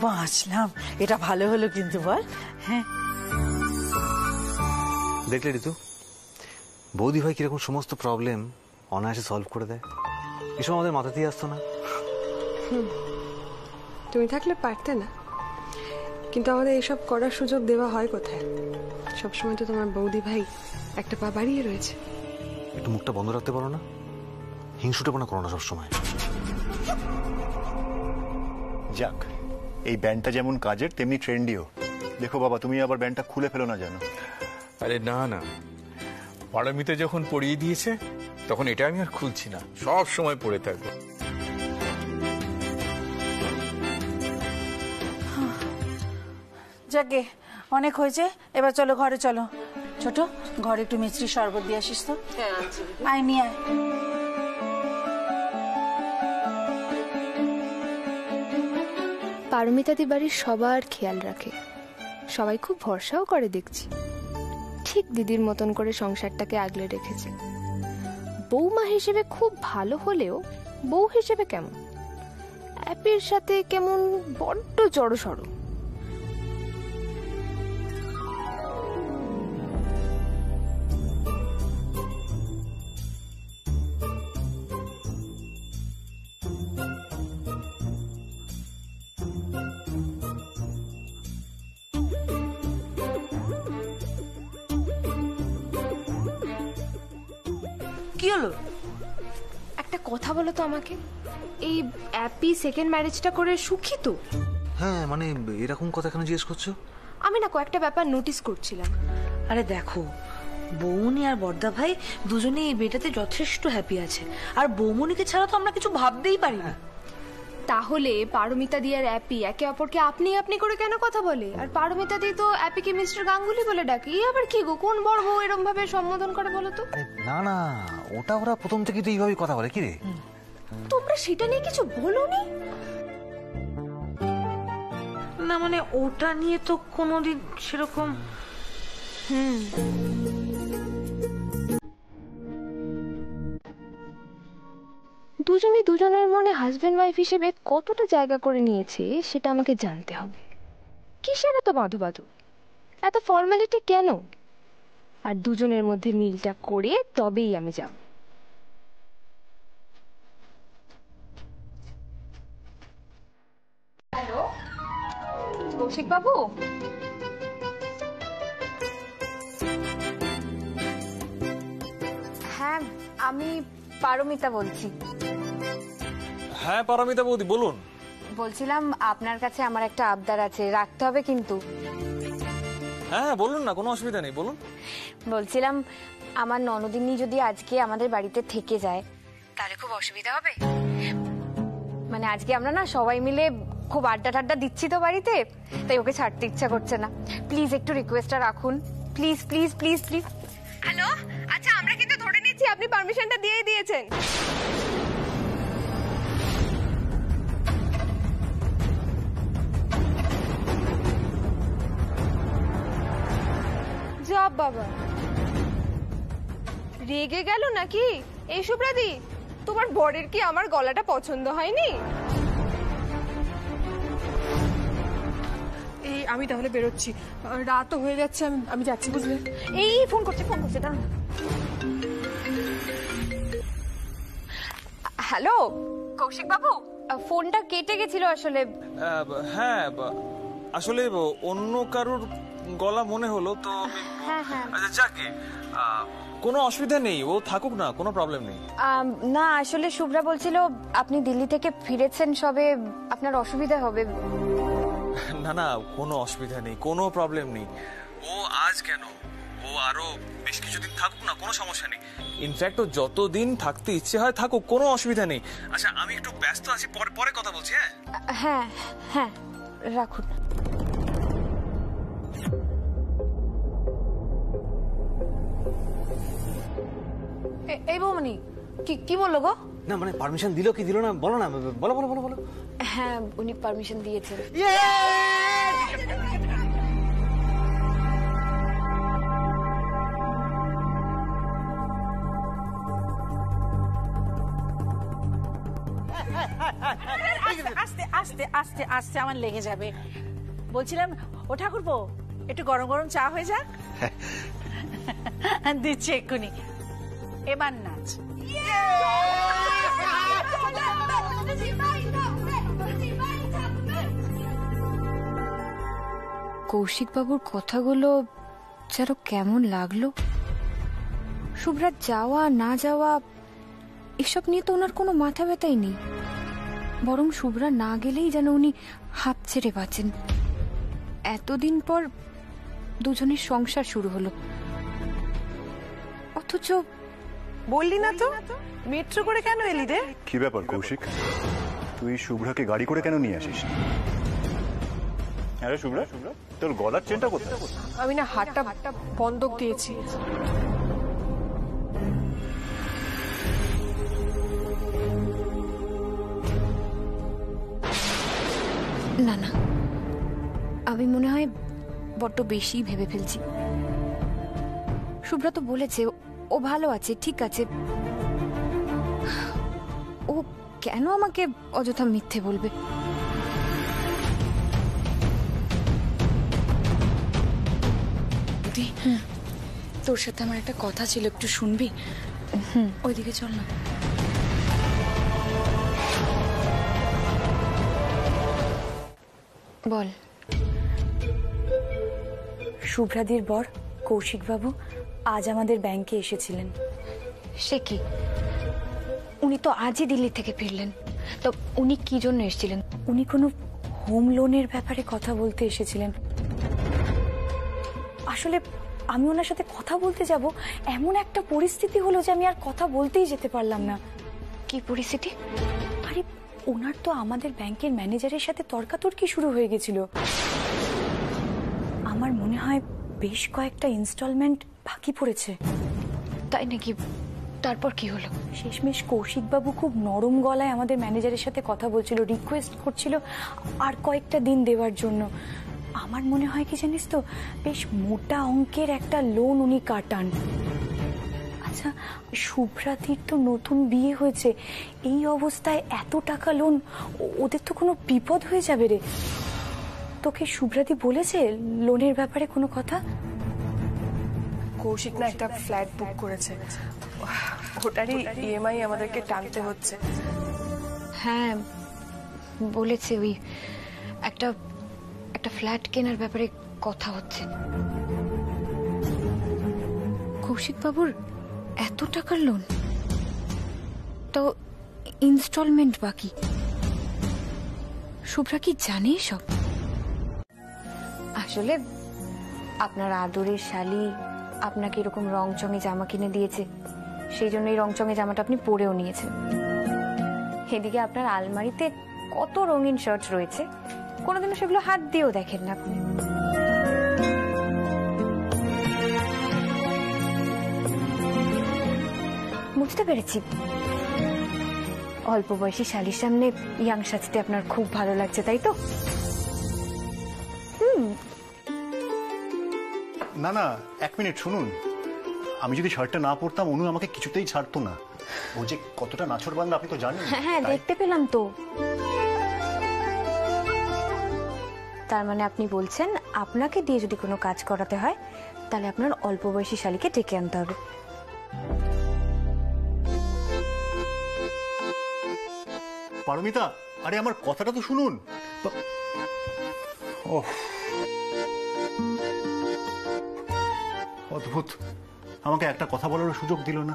G: বাঁচলাম, এটা ভালো হলো কিন্তু, বল। হ্যাঁ,
K: দেখলে ঋতু, বৌদি ভাই কিরকম সমস্ত প্রবলেম অনায়াসে সলভ করে দেয়। এসব আমাদের মাথাতেই আসতো না।
L: তুমি থাকলে পারতে না, কিন্তু আমাদের এসব করার সুযোগ দেওয়া হয় কোথায়? সবসময় তো তোমার বৌদি ভাই একটা পা বাড়িয়ে রয়েছে।
K: একটু মুখটা বন্ধ রাখতে পারো না? হিংসুটেপনা করো না সবসময়।
E: যাক, এই ব্যান্ডটা যেমন কাজের তেমনি ট্রেন্ডিও। দেখো বাবা, তুমি আবার ব্যান্ডটা খুলে ফেলো না জানো।
J: আরে না না, পারমিতা যখন পরিয়ে দিয়েছে তখন এটা আমি আর খুলছি না, সব সময় পরে থাকবো।
G: যাকে অনেক হয়েছে, এবার চলো ঘরে চলো। ছোট, ঘরে একটু মিষ্টি শরবত দিয়ে আসিস তো। আয় নিয়ে আয়।
B: পারমিতাদি বাড়ির সবার খেয়াল রাখে, সবাই খুব ভরসাও করে দেখছি। ঠিক দিদির মতন করে সংসারটাকে আগলে রেখেছে। বৌমা হিসেবে খুব ভালো হলেও বউ হিসেবে কেমন, অ্যাপির সাথে কেমন বড্ড জড়সড়।
G: কি হলো?
B: একটা কথা বলো তো আমাকে, এই অ্যাপি সেকেন্ড ম্যারেজটা করে সুখী তো?
K: হ্যাঁ মানে এরকম কথা কেন জিজ্ঞেস করছো?
B: আমি না কয়েকটা ব্যাপার নোটিস করছিলাম।
G: আরে দেখো, বৌমনি আর বর্দা ভাই দুজনে এই বিয়েটাতে যথেষ্ট হ্যাপি আছে, আর বৌমনিকে ছাড়া তো আমরা কিছু ভাবতেই পারি না।
B: তাহলে পারমিতা দি আর অ্যাপি একে অপরকে আপনি আপনি করে কেন কথা বলে? আর পারমিতা দি তো অ্যাপিকে মিস্টার গাঙ্গুলি বলে ডাকে। এই আবার কি গো, কোন বড় বউ এরকম ভাবে সম্বোধন করে বলো তো?
K: না না, ওটা ওরা প্রথম থেকে তো এইভাবেই কথা বলে। কি রে,
B: তোমরা সেটা নিয়ে কিছু বলোনি?
G: না মানে ওটা নিয়ে তো কোনোদিন সেরকম।
B: দুজনে দুজনের মনে হাজবেন্ড ওয়াইফ হিসেবে কতটা জায়গা করে নিয়েছে সেটা আমাকে জানতে হবে। কিসের এত বাঁধো বাঁধো, এত ফর্মালিটি কেন? আর দুজনের মধ্যে মিলটা করে তবেই আমি যাব। হ্যালো কৌশিক বাবু,
A: হ্যাঁ আমি পারমিতা বলছি।
M: হ্যাঁ পারমিতা বৌদি বলুন।
A: বলছিলাম আপনার কাছে আমার একটা আবদার আছে, রাখতে হবে কিন্তু।
M: হ্যাঁ বলুন না, কোনো অসুবিধা নেই, বলুন।
A: বলছিলাম আমার ননদিনী যদি আজকে আমাদের বাড়িতে থেকে যায় তাহলে খুব অসুবিধা হবে। মানে আজকে আমরা না সবাই মিলে খুব আড্ডা টাড্ডা দিচ্ছি তো বাড়িতে, তাই ওকে ছাড়তে ইচ্ছা করছে না। প্লিজ একটু রিকোয়েস্টটা রাখুন, please please please please.
B: Hello, আচ্ছা আমরা কিন্তু ধরে নিচ্ছি আপনি পারমিশনটা দিয়ে দিয়েছেন। যাব বাবা, রেগে গেল নাকি? এই সুব্রাদি, তোমার বরের কি আমার গলাটা পছন্দ হয়নি?
L: এই আমি তাহলে বেরোচ্ছি, রাতও হয়ে যাচ্ছে, আমি যাচ্ছি বুঝলে।
A: এই ফোন করছে দাঁড়ান। হ্যালো কৌশিক বাবু, ফোনটা কেটে গেছিল আসলে।
M: হ্যাঁ আসলে অন্য কারুর গলা মনে হলো তো।
A: হ্যাঁ হ্যাঁ,
M: আচ্ছা যাকে, কোনো অসুবিধা নেই, ও থাকুক না, কোনো প্রবলেম নেই।
A: না আসলে শুভ্রা বলছিল আপনি দিল্লি থেকে ফিরেছেন সবে, আপনার অসুবিধা হবে।
M: না না, কোনো অসুবিধা নেই, কোনো প্রবলেম নেই। ও আজ কেন, ও আরো বেশ কিছুদিন থাকুক না, কোনো সমস্যা নেই। ইনফ্যাক্ট ও যতদিন থাকতে ইচ্ছে হয় থাকুক, কোনো অসুবিধা নেই। আচ্ছা আমি একটু ব্যস্ত আছি, পরে কথা বলছি।
A: হ্যাঁ হ্যাঁ রাখুন।
G: এই বৌমনি কি বললো গো?
K: না মানে পারমিশন দিল কি দিল না বলো না, বলো বলো বলো বলো।
A: হ্যাঁ উনি পারমিশন দিয়েছেন।
G: আস্তে আস্তে আস্তে আস্তে আমার লেগে যাবে। বলছিলাম ও ঠাকুরপো, একটু গরম গরম চা হয়ে যাক। দিচ্ছি এক্ষুনি, এবার নাচ।
A: কৌশিক বাবুর কথাগুলো যেন কেমন লাগলো। শুভ্রার যাওয়া না যাওয়া এসব নিয়ে তো ওনার কোনো মাথা ব্যথাই নেই, বরং শুভ্রা না গেলেই যেন উনি হাঁপ ছেড়ে বাঁচেন। এতদিন পর দুজনের সংসার শুরু হলো, অথচ
I: বললি না তো মেট্রো করে কেন এলি রে?
E: কি ব্যাপার কৌশিক, তুই শুভ্রাকে গাড়ি করে কেন নিয়ে আসিস? আরে শুভ্রা, তোর গলার চেনটা কোথায়?
L: আমি না হাতটা বন্ধক দিয়েছি।
A: না না, আমি মনে হয় বড্ড বেশি ভেবে ফেলছি। শুভ্রা তো বলেছে ও ভালো আছে, ঠিক আছে, ও কেন আমাকে অযথা মিথ্যে বলবে?
G: তোর সাথে আমার একটা কথা ছিল, একটু শুনবি? ওইদিকে চল না।
A: বল।
G: শুভ্রাদির বর কৌশিক বাবু আজ আমাদের ব্যাংকে এসেছিলেন।
A: সে কি? উনি তো আজই দিল্লি থেকে ফিরলেন, তো উনি কি জন্য এসেছিলেন?
G: উনি কোনো হোম লোনের ব্যাপারে কথা বলতে এসেছিলেন। আসলে আমি ওনার সাথে কথা বলতে যাব, এমন একটা পরিস্থিতি হলো যে আমি আর কথা বলতেই যেতে পারলাম না।
A: কি পরিস্থিতি?
G: আরে ওনার তো আমাদের ব্যাংকের ম্যানেজারের সাথে তর্কাতর্কি শুরু হয়ে গেছিল। আমার মনে হয় বেশ কয়েকটা ইনস্টলমেন্ট বাকি পড়েছে।
A: তাই নাকি? তারপর কি হলো?
G: শেষমেশ কৌশিক বাবু খুব নরম গলায় আমাদের ম্যানেজারের সাথে কথা বলছিল, রিকোয়েস্ট করছিল আর কয়েকটা দিন দেওয়ার জন্য। আমার মনে হয় কি জানিস তো, বেশ মোটা অঙ্কের একটা লোন উনি কাটান। আচ্ছা, শুভ্রাদির তো নতুন বিয়ে হয়েছে, এই অবস্থায় এত টাকা লোন, ওদের তো কোনো বিপদ হয়ে যাবে রে। তোকে শুভ্রাদি বলেছে লোনের ব্যাপারে কোনো কথা?
L: কৌশিক না একটা ফ্ল্যাট বুক করেছে, ওটারই ইএমআই আমাদেরকে টানতে হচ্ছে।
A: হ্যাঁ বলেছে, ওই একটা ফ্ল্যাট কেনার ব্যাপারে কথা হচ্ছে। কৌশিক বাবুর এত টাকার লোন, তো ইনস্টলমেন্ট বাকি। শুভ্রা কি জানে সব? আসলে আপনার আদরের শালি আপনাকে এরকম রংচঙে জামা কিনে দিয়েছে, সেই জন্য এই রংচঙে জামাটা আপনি পরেও নিয়েছেন। এদিকে আপনার আলমারিতে কত রঙিন শার্ট রয়েছে, কোনোদিনও সেগুলো হাত দিয়েও দেখেন না আপনি। বুঝতে পেরেছি, অল্প বয়সী শালির সামনে ইয়াং সাজতে আপনার খুব ভালো লাগছে, তাই তো?
E: না না, এক মিনিট শুনুন। আমি যদি শার্টটা না পরতাম অনু আমাকে কিছুতেই ছাড়তো না। ও যে কতটা নাছোড়বান্দা আপনি তো জানেন।
A: হ্যাঁ দেখতে পেলাম তো। তার মানে আপনি বলছেন আপনাকে দিয়ে যদি কোনো কাজ করাতে হয় তাহলে আপনার অল্প বয়সী শালীকে ডেকে আনতে হবে।
E: পারমিতা, আরে আমার কথাটা তো শুনুন। ওহ, অদ্ভুত, আমাকে একটা কথা বলার সুযোগ দিল না।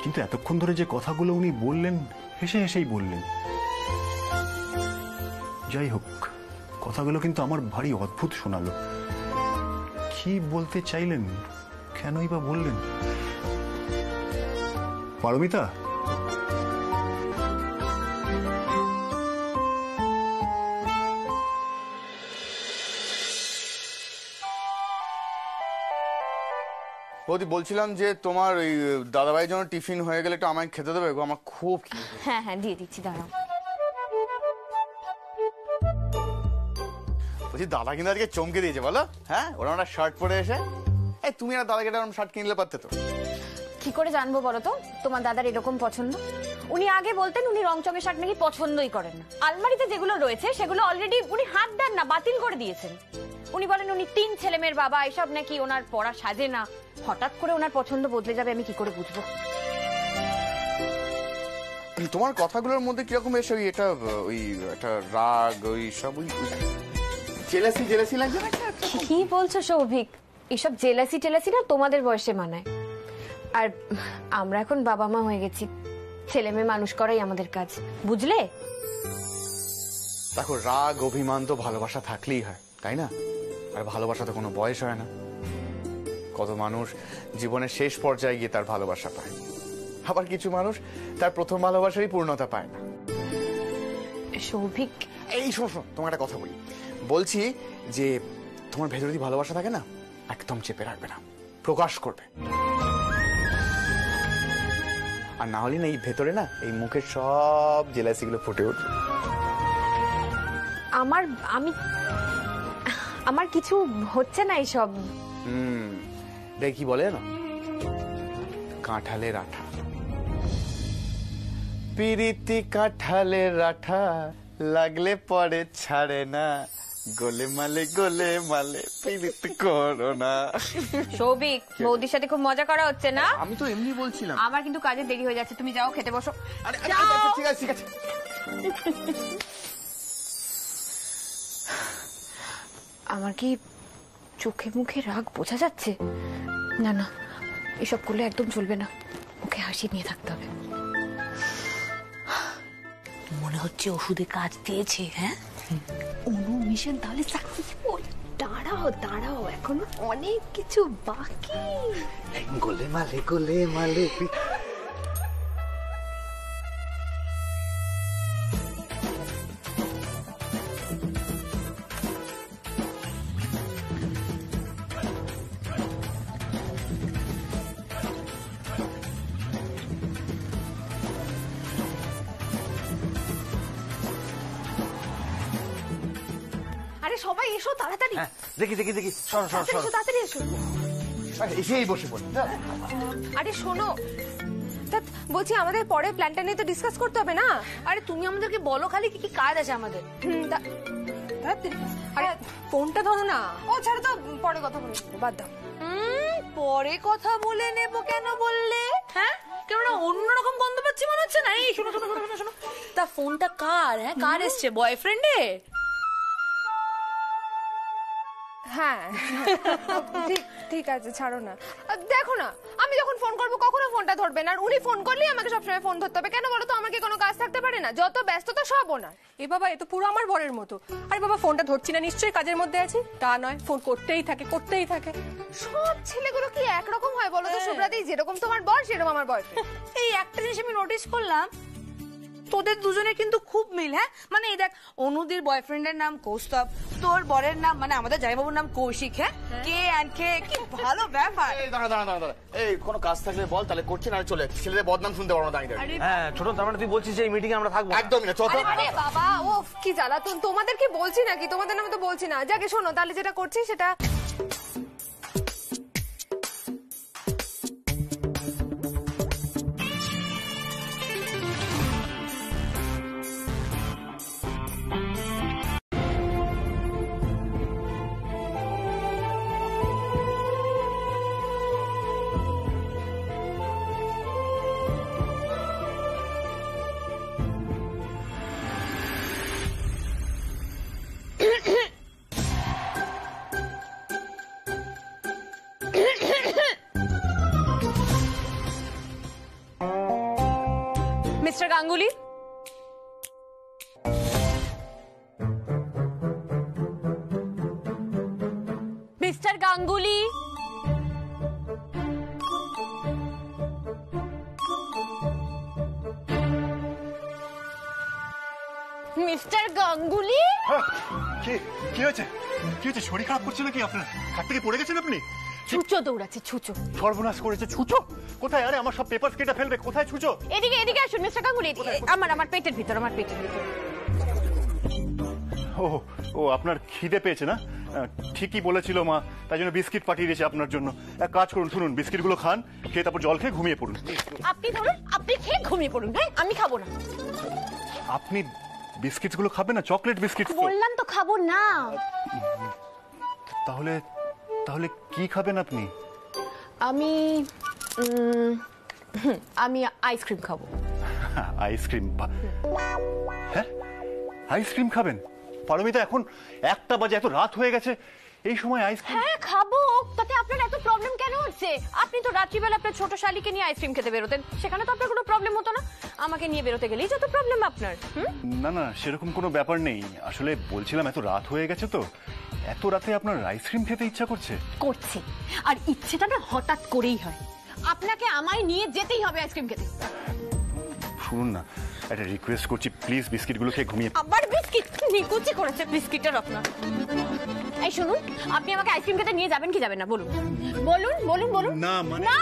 E: কিন্তু এতক্ষণ ধরে যে কথাগুলো উনি বললেন, হেসে হেসেই বললেন। যাই হোক, কথাগুলো কিন্তু আমার ভারী অদ্ভুত শোনালো। কি বলতে চাইলেন, কেনই বা বললেন? পারমিতা,
C: বৌদি বলছিলাম যে তোমার ওই দাদাভাইয়ের জন্য টিফিন হয়ে গেলে একটু আমায় খেতে দেবে গো, আমার খুব খিদে।
A: হ্যাঁ হ্যাঁ দিয়ে দিচ্ছি, দাঁড়াও।
C: বলছি দাদা কিন্তু আজকে চমকে দিয়েছে বলো। হ্যাঁ, ওরা একটা শার্ট পরে এসে, এই তুমি আর দাদাকে একটা শার্ট কিনলে পারতে তো।
A: কি করে জানবো বলো তো তোমার দাদার এরকম পছন্দ? উনি আগে বলতেন উনি রংচঙে শার্ট নাকি পছন্দই করেন না। আলমারিতে যেগুলো রয়েছে সেগুলো অলরেডি উনি হাত দেন না, বাতিল করে দিয়েছেন। উনি বলেন উনি 3 ছেলেমেয়ের বাবা, এসব নাকি ওনার পড়া সাজে না। হঠাৎ করে ওনার পছন্দ বদলে যাবে আমি কি করে বুঝবো?
C: তোমার কথাগুলোর মধ্যে কিরকম এসে ওই এটা ওই একটা রাগ, ওই সব ওই জেলাসি জেলাসি লাগছে না?
A: কি বলছো সৌভিক? এসব জেলাসি টেলাসি না তোমাদের বয়সে মানায়। আর আমরা এখন বাবা মা হয়ে গেছি, ছেলে মেয়ে মানুষ করাই আমাদের কাজ, বুঝলে?
C: দেখো, রাগ অভিমান তো ভালোবাসা থাকলেই হয়, তাই না? আর ভালোবাসা তো কোনো বয়স হয় না। কত মানুষ জীবনের শেষ পর্যায়ে গিয়ে তার ভালোবাসা পায়, আবার কিছু মানুষ তার প্রথম ভালোবাসারই পূর্ণতা পায় না।
A: সৌভিক,
C: এই শোনো, তোমার একটা কথা বলি। বলছি যে তোমার ভেতরে যদি ভালোবাসা থাকে না, একদম চেপে রাখবে না, প্রকাশ করবে। আর না হলে না, এই ভেতরে না, এই মুখের সব জেলাসিগুলো ফুটে উঠবে।
A: আমার কিছু হচ্ছে না এইসব।
C: কি বলে না, কাঁঠালের আঠা। পিরিতি কাঁঠালের আঠা, লাগলে পরে ছাড়ে না, গোলে মালে পিরিতি করো না।
A: সৌভিক, বৌদির সাথে খুব মজা করা হচ্ছে না?
C: আমি তো এমনি বলছিলাম।
A: আমার কিন্তু কাজে দেরি হয়ে যাচ্ছে, তুমি যাও, খেতে বসো।
C: ঠিক আছে ঠিক আছে।
A: আমার কি চোখে মুখে রাগ বোঝা যাচ্ছে? না না, এসব করলে একদম চলবে না, ওকে হাসি নিয়ে থাকতে হবে।
G: মনে হচ্ছে ওষুধে কাজ দিয়েছে। হ্যাঁ,
B: অনু মিশন তাহলে সাকসেসফুল। দাঁড়াও দাঁড়াও, এখনো অনেক কিছু বাকি।
K: গোলে মালে
B: আরে সবাই এসো তাড়াতাড়ি।
K: দেখি সরো
B: তাড়াতাড়ি এসো।
C: এসেই বসে পড়ি।
B: আরে শোনো, বলছি আমাদের পরে প্ল্যানটা নিয়ে তো ডিসকাস করতে হবে না?
D: আরে তুমি আমাদেরকে বলো খালি কি কি কাজ আছে আমাদের।
B: আরে ফোনটা ধরো না। ও ছাড়ো তো, পরে কথা বলবো, বাদ দাও।
D: পরে কথা বলে নেবো কেন বললে? হ্যাঁ, কেমন অন্যরকম গন্ধ পাচ্ছি মনে হচ্ছে না? এই শোনো শোনো শোনো শোনো, তা ফোনটা কার? হ্যাঁ, কার এসছে? বয়ফ্রেন্ডের?
B: হ্যাঁ ঠিক আছে, ছাড়ো না। দেখো না, আমি যখন ফোন করবো কখনো ফোনটা ধরবে না, আর উনি ফোন করলেই আমাকে সবসময় ফোন ধরতে হবে কেন বলো তো? আমাকে কোনো কাজ থাকতে পারে না? যত ব্যস্ততা সব ওনার।
L: এ বাবা, এ তো পুরো আমার বরের মতো। আরে বাবা, ফোনটা ধরছি না, নিশ্চয়ই কাজের মধ্যে আছি। তা নয়, ফোন করতেই থাকে।
B: সব ছেলেগুলো কি একরকম হয় বলো তো শুভ্রাদি? যেরকম তোমার বর সেরকম আমার বয়ফ্রেন্ড।
D: এই একটা জিনিস আমি নোটিস করলাম, তোদের দুজনের কিন্তু খুব মিল। হ্যাঁ, মানে এই দেখ, অনুদির বয়ফ্রেন্ডের নাম কৌস্তব, তোর বরের নাম মানে আমাদের জামাইবাবুর নাম কৌশিক। হ্যাঁ, কে অ্যান্ড কে, কি ভালো ব্যাপার।
C: দাঁড়া, এই কোনো কাজ থাকলে বল, তাহলে করছি না চলে। ছেলেদের বদনাম শুনতে পারবো না দাঁড়িয়ে।
K: হ্যাঁ ছোট, তার মানে তুই বলছিস যে এই মিটিং আমরা থাকবো?
C: একদমই না, চল।
B: আরে বাবা, ও কি জ্বালাতন! তোমাদের কি বলছি নাকি? তোমাদের নামে তো বলছি না। যাকে শোনো, তাহলে যেটা করছি সেটা
A: mister Ganguly, mister Ganguly, mister Ganguly.
E: কি হয়েছে? শরীর খারাপ করছে নাকি আপনার? হাত থেকে পড়ে গেছেন আপনি?
A: ছুঁচো দৌড়াচ্ছে, ছুঁচো।
E: সর্বনাশ করেছে। ছুঁচো কোথায়? আরে আমার সব পেপার কেটে ফেলবে। কোথায় ছুঁচো?
A: এদিকে আসুন মিস্টার গাঙ্গুলি। আমার পেটের ভিতর।
E: ও আপনার খিদে পেয়েছে না? ঠিকই বলেছিল মা, তাই জন্য বিস্কিট পাঠিয়ে দিয়েছে আপনার জন্য। এক কাজ করুন, শুনুন, বিস্কিটগুলো খান, খেয়ে তারপর জল খেয়ে ঘুমিয়ে পড়ুন।
A: আপনি ধরুন, আপনি খেয়ে ঘুমিয়ে পড়ুন। হ্যাঁ, আমি খাবো না।
E: আপনি বিস্কিটগুলো খাবেন না? Chocolate biscuit.
A: বললাম তো খাবো না।
E: তাহলে কি খাবেন আপনি?
A: আমি আইসক্রিম খাবো।
E: আইসক্রিম? হ্যাঁ, আইসক্রিম খাবেন? পারমিতা এখন 1টা বাজে, এত রাত হয়ে গেছে, এই সময় আইসক্রিম?
A: হ্যাঁ খাবো, তাতে আপনার এত প্রবলেম কেন হচ্ছে? আপনি তো রাত্রিবেলা আপনার ছোট শালিকে নিয়ে আইসক্রিম খেতে বেরোতেন, সেখানে তো আপনার কোনো প্রবলেম হতো না। আমাকে নিয়ে বেরোতে গেলেই যত প্রবলেম আপনার।
E: না না, সেরকম কোনো ব্যাপার নেই, আসলে বলছিলাম এত রাত হয়ে গেছে তো, এত রাতে আপনার আইসক্রিম খেতে ইচ্ছা করছে?
A: করছে, আর ইচ্ছেটা না হঠাৎ করেই হয়। আপনাকে আমায় নিয়ে যেতেই হবে আইসক্রিম খেতে।
E: শুনুন না, একটা রিকোয়েস্ট করছি, প্লিজ বিস্কিটগুলো খেয়ে ঘুমিয়ে।
A: আবার বিস্কিট? নিকুচি করেছে বিস্কিটের আপনার। এই শুনুন, আপনি আমাকে আইসক্রিম খেতে নিয়ে যাবেন কি যাবেন না বলুন, বলুন বলুন বলুন।
E: না মানে
A: না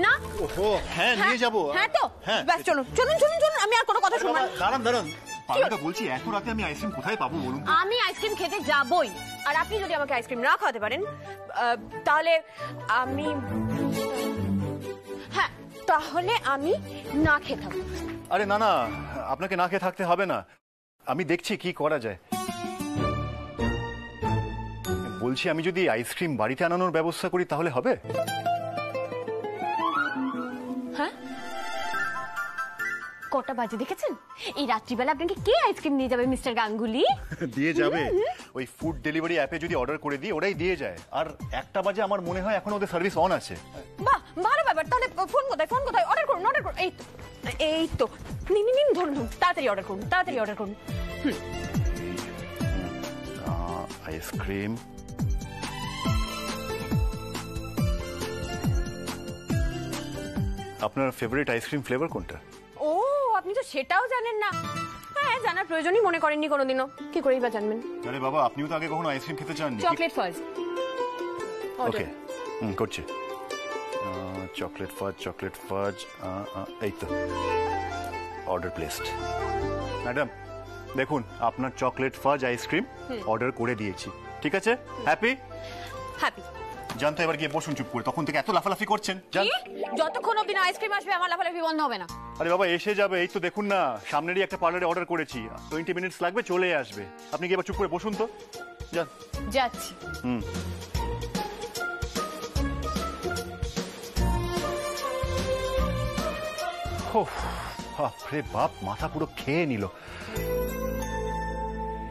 A: না।
E: ওহো, হ্যাঁ নিয়ে যাব।
A: হ্যাঁ তো ব্যাস, চলুন চলুন চলুন চলুন, আমি আর কোনো কথা শুনবো না।
E: দাঁড়ান দাঁড়ান, পারমিতা বলছি এত রাতে আমি আইসক্রিম কোথায় পাবো বলুন?
A: আমি আইসক্রিম খেতে যাবই, আর আপনি যদি আমাকে আইসক্রিম না খাওয়াতে পারেন তাহলে আমি, হ্যাঁ তাহলে আমি না খেতে থাকবো।
E: আরে না না, আপনাকে না খেয়ে থাকতে হবে না, আমি দেখছি কি করা যায়। বলছি আমি যদি আইসক্রিম বাড়িতে আনানোর ব্যবস্থা করি তাহলে হবে?
A: হ্যাঁ, কটা বাজে দেখেছেন? এই রাত্রিবেলা আপনাকে কে আইসক্রিম নিয়ে যাবে মিস্টার গাঙ্গুলি?
E: দিয়ে যাবে, ওই ফুড ডেলিভারি অ্যাপে যদি অর্ডার করে দিই ওরাই দিয়ে যায়। আর 1টা বাজে আমার মনে হয় এখন ওদের সার্ভিস অন আছে।
A: বাহ, ভালো ব্যাপার। তাহলে ফোন কোথায়, ফোন কোথায়? অর্ডার করুন অর্ডার করুন। এই তো নিন নিন, ধরুন ধরুন, তাড়াতাড়ি অর্ডার করুন, তাড়াতাড়ি অর্ডার করুন।
E: আইসক্রিম, আপনার ফেভারিট আইসক্রিম ফ্লেভার কোনটা?
A: ও, আপনি তো সেটাও জানেন না? হ্যাঁ, জানার প্রয়োজনই মনে করেননি কোনোদিনও, কি করেই বা জানবেন?
E: আরে বাবা, আপনিও তো আগে কখনো আইসক্রিম খেতে চাননি।
A: চকলেট ফাজ।
E: ওকে, করছি। চকলেট ফাজ, এই তো অর্ডার প্লেসড। ম্যাডাম দেখুন, আপনার চকলেট ফাজ আইসক্রিম অর্ডার করে দিয়েছি, ঠিক আছে? হ্যাপি?
A: হ্যাপি।
E: জানতো, এবার গিয়ে বসুন চুপ করে, তখন থেকে এত লাফালাফি করছেন।
A: যতক্ষণ অব্দি না আইসক্রিম আসবে আমার লাফালাফি বন্ধ হবে না।
E: আরে বাবা এসে যাবে, এই তো দেখুন না, সামনেরই একটা পার্লারে অর্ডার করেছি, 20 মিনিটস লাগবে, চলে আসবে। আপনি কি এবার চুপ করে বসুন তো, যান।
A: যাচ্ছি।
E: বাপরে বাপ, মাথা পুরো খেয়ে নিল।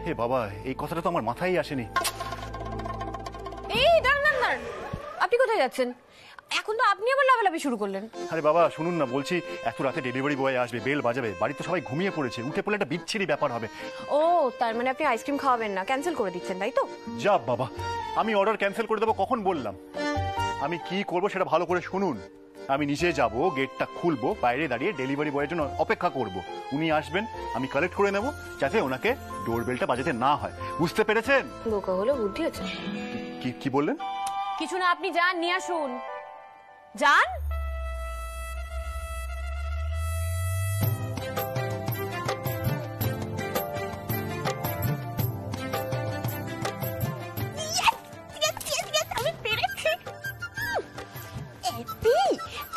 E: হে বাবা, এই কথাটা তো আমার মাথায় আসেনি।
A: এই দাঁড়ান দাঁড়ান, আপনি কোথায় যাচ্ছেন? এখন তো আপনি আবার লাফালাফি শুরু করলেন।
E: আরে বাবা শুনুন না, বলছি এত রাতে ডেলিভারি বয় আসবে, বেল বাজাবে, বাড়িতে সবাই ঘুমিয়ে পড়েছে, উঠে পড়লে একটা বিচ্ছিরি ব্যাপার হবে।
A: ও, তার মানে আপনি আইসক্রিম খাওয়াবেন না, ক্যান্সেল করে দিচ্ছেন, তাই তো?
E: যা বাবা, আমি অর্ডার ক্যান্সেল করে দেবো কখন বললাম? আমি কি করব সেটা ভালো করে শুনুন। আমি নিজে যাব, গেটটা খুলবো, বাইরে দাঁড়িয়ে ডেলিভারি বয়ের জন্য অপেক্ষা করব। উনি আসবেন, আমি কালেক্ট করে নেব, যাতে ওনাকে ডোরবেলটা বাজাতে না হয়। বুঝতে পেরেছেন?
A: বোকা হলো বুদ্ধি আছে।
E: কি বললেন?
A: কিছু না, আপনি যান, নিয়ে আসুন, যান।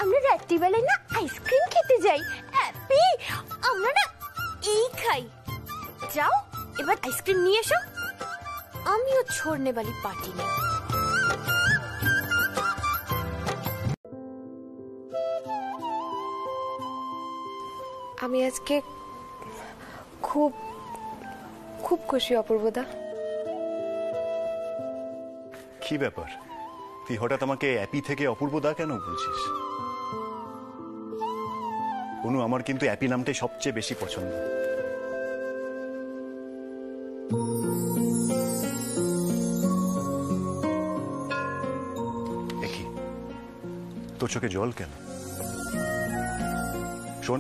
A: আমরা রাত্রিবেলায় না আইসক্রিম খেতে যাই, হ্যাপি। আমরা না এই খাই। যাও এবার আইসক্রিম নিয়ে এসো, আমিও छोड़ने वाली पार्टी নেই।
L: আমি আজকে খুব খুব খুশি অপূর্বদা।
E: কি ব্যাপার, তুই হঠাৎ আমাকে অ্যাপি থেকে অপূর্বদা কেন বলছিস? অনু, আমার কিন্তু অ্যাপি নামটাই সবচেয়ে বেশি পছন্দ। দেখি তোর চোখে জল কেন? শোন,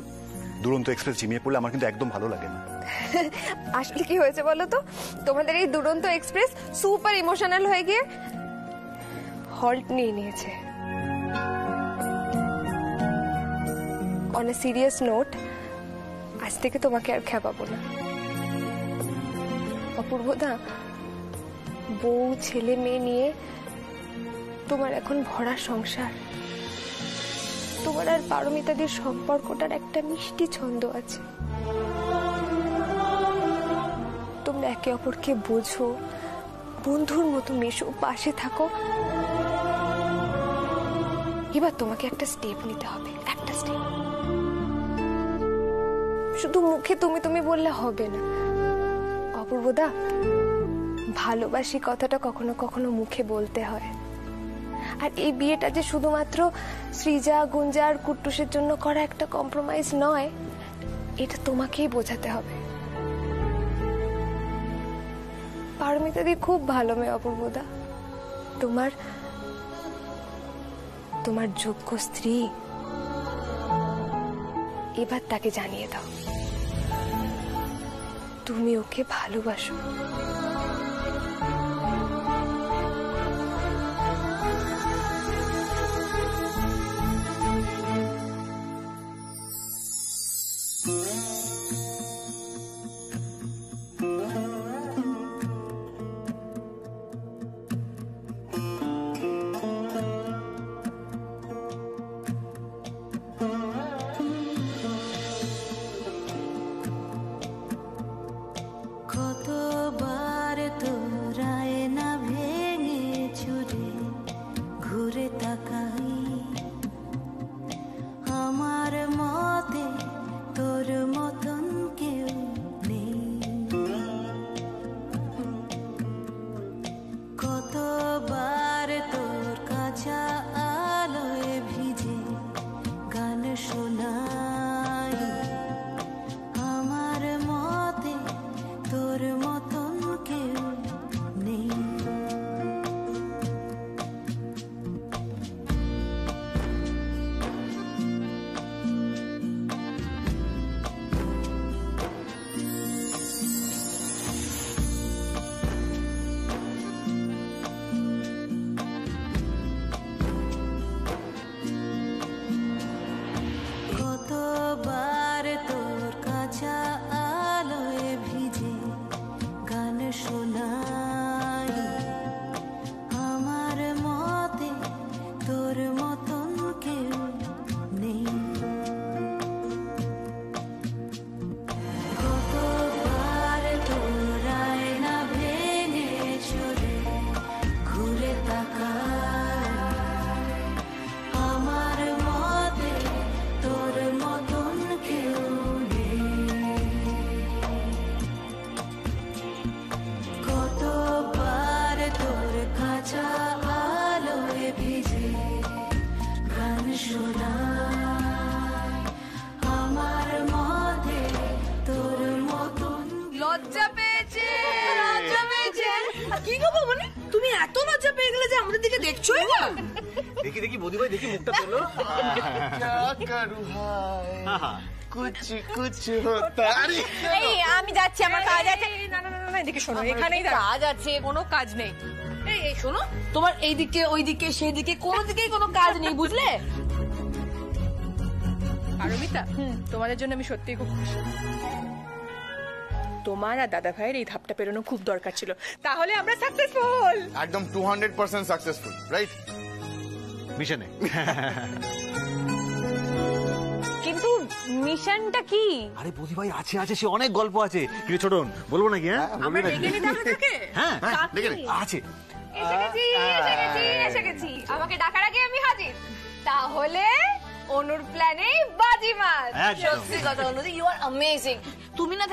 E: দুরন্ত এক্সপ্রেস ঝিমিয়ে পড়লে আমার কিন্তু একদম ভালো লাগে না।
L: আসলে কি হয়েছে বলো তো, তোমাদের এই দুরন্ত এক্সপ্রেস সুপার ইমোশনাল হয়ে গিয়ে হল্ট নিয়ে নিয়েছে। অন এ সিরিয়াস নোট, আজ থেকে তোমাকে আর খেপাবো না অপূর্বদা। বউ ছেলে মেয়ে নিয়ে তোমার এখন ভরা সংসার, তোমার আর পারমিতাদের সম্পর্কটার একটা মিষ্টি ছন্দ আছে। তোমরা একে অপরকে বোঝো, বন্ধুর মতো মেশো, পাশে থাকো। এবার তোমাকে একটা স্টেপ নিতে হবে, একটা স্টেপ। শুধু মুখে তুমি তুমি বললে হবে না অপূর্বদা।
B: ভালোবাসি কথাটা কখনো কখনো মুখে বলতে হয়। আর এই বিয়েটা যে শুধুমাত্র সৃজা, গুঞ্জা আর কুট্টুসের জন্য করা একটা কম্প্রোমাইজ নয়, এটা তোমাকেই বোঝাতে হবে। পারমিতাদি খুব ভালো মেয়ে অপূর্বদা, তোমার যোগ্য স্ত্রী। এবার তাকে জানিয়ে দাও তুমি ওকে ভালোবাসো।
N: কতবার তোরায় না ভেঙে চুরে ঘুরে তাকাই, আমার মতে তোর মতন কেউ নেই। কতবার তোর কাঁচা আলোয় ভিজে গান শোনাই, আমার মতে তোর মতন কেউ নেই। কতবার তোর কাঁচা আলোয় ভিজে গান শোনাই, আমার মতে তোর মতন কেউ নেই। কতবার তোর আয়না ভেঙে চলে ঘুরে তাকাই, আমার মতে তোর মতন কেউ নেই। কতবার তোর কাঁচা আলোয় ভিজে গান শোনাই, আমার মতে তোর মতন।
D: লজ্জা পেয়েছে, লজ্জা পেয়েছে। কি গো বৌমনি, তুমি এত লজ্জা পেয়ে গেলে যে আমাদের দিকে দেখছোই না?
K: দেখি দেখি বৌদি ভাই, দেখি মুখটা তোলো।
A: এই আমি যাচ্ছি, আমার কাজ আছে।
D: না না না না, এদিকে শোনো, এখানেই কাজ আছে, কোনো কাজ নেই। এই এই শোনো, তোমার এইদিকে ওইদিকে সেদিকে কোনো দিকেই কোনো কাজ নেই, বুঝলে? পারমিতা, তোমাদের জন্য আমি সত্যিই খুব খুশি। তোমার আর দাদা ভাইয়ের এই ধাপটা পেরোনো খুব দরকার ছিল, তাহলে আমরা সাকসেসফুল।
C: একদম 200% সাকসেসফুল, রাইট?
K: মিশনে।
A: কিন্তু মিশনটা কি?
K: আরে বৌদি ভাই আছে আছে, সে অনেক গল্প আছে। কি রে ছোটন, বলবো নাকি? হ্যাঁ
D: আমরা ডেকে নিতে হবে তাকে।
K: হ্যাঁ দেখে আছে।
B: এসে গেছি, এসে গেছি, এসে গেছি। আমাকে ডাকার আগে আমি হাজির। তাহলে অনুর প্ল্যানে বাজিমাত।
D: সত্যি কথা অনুদি, ইউ আর অ্যামেজিং। তুমি না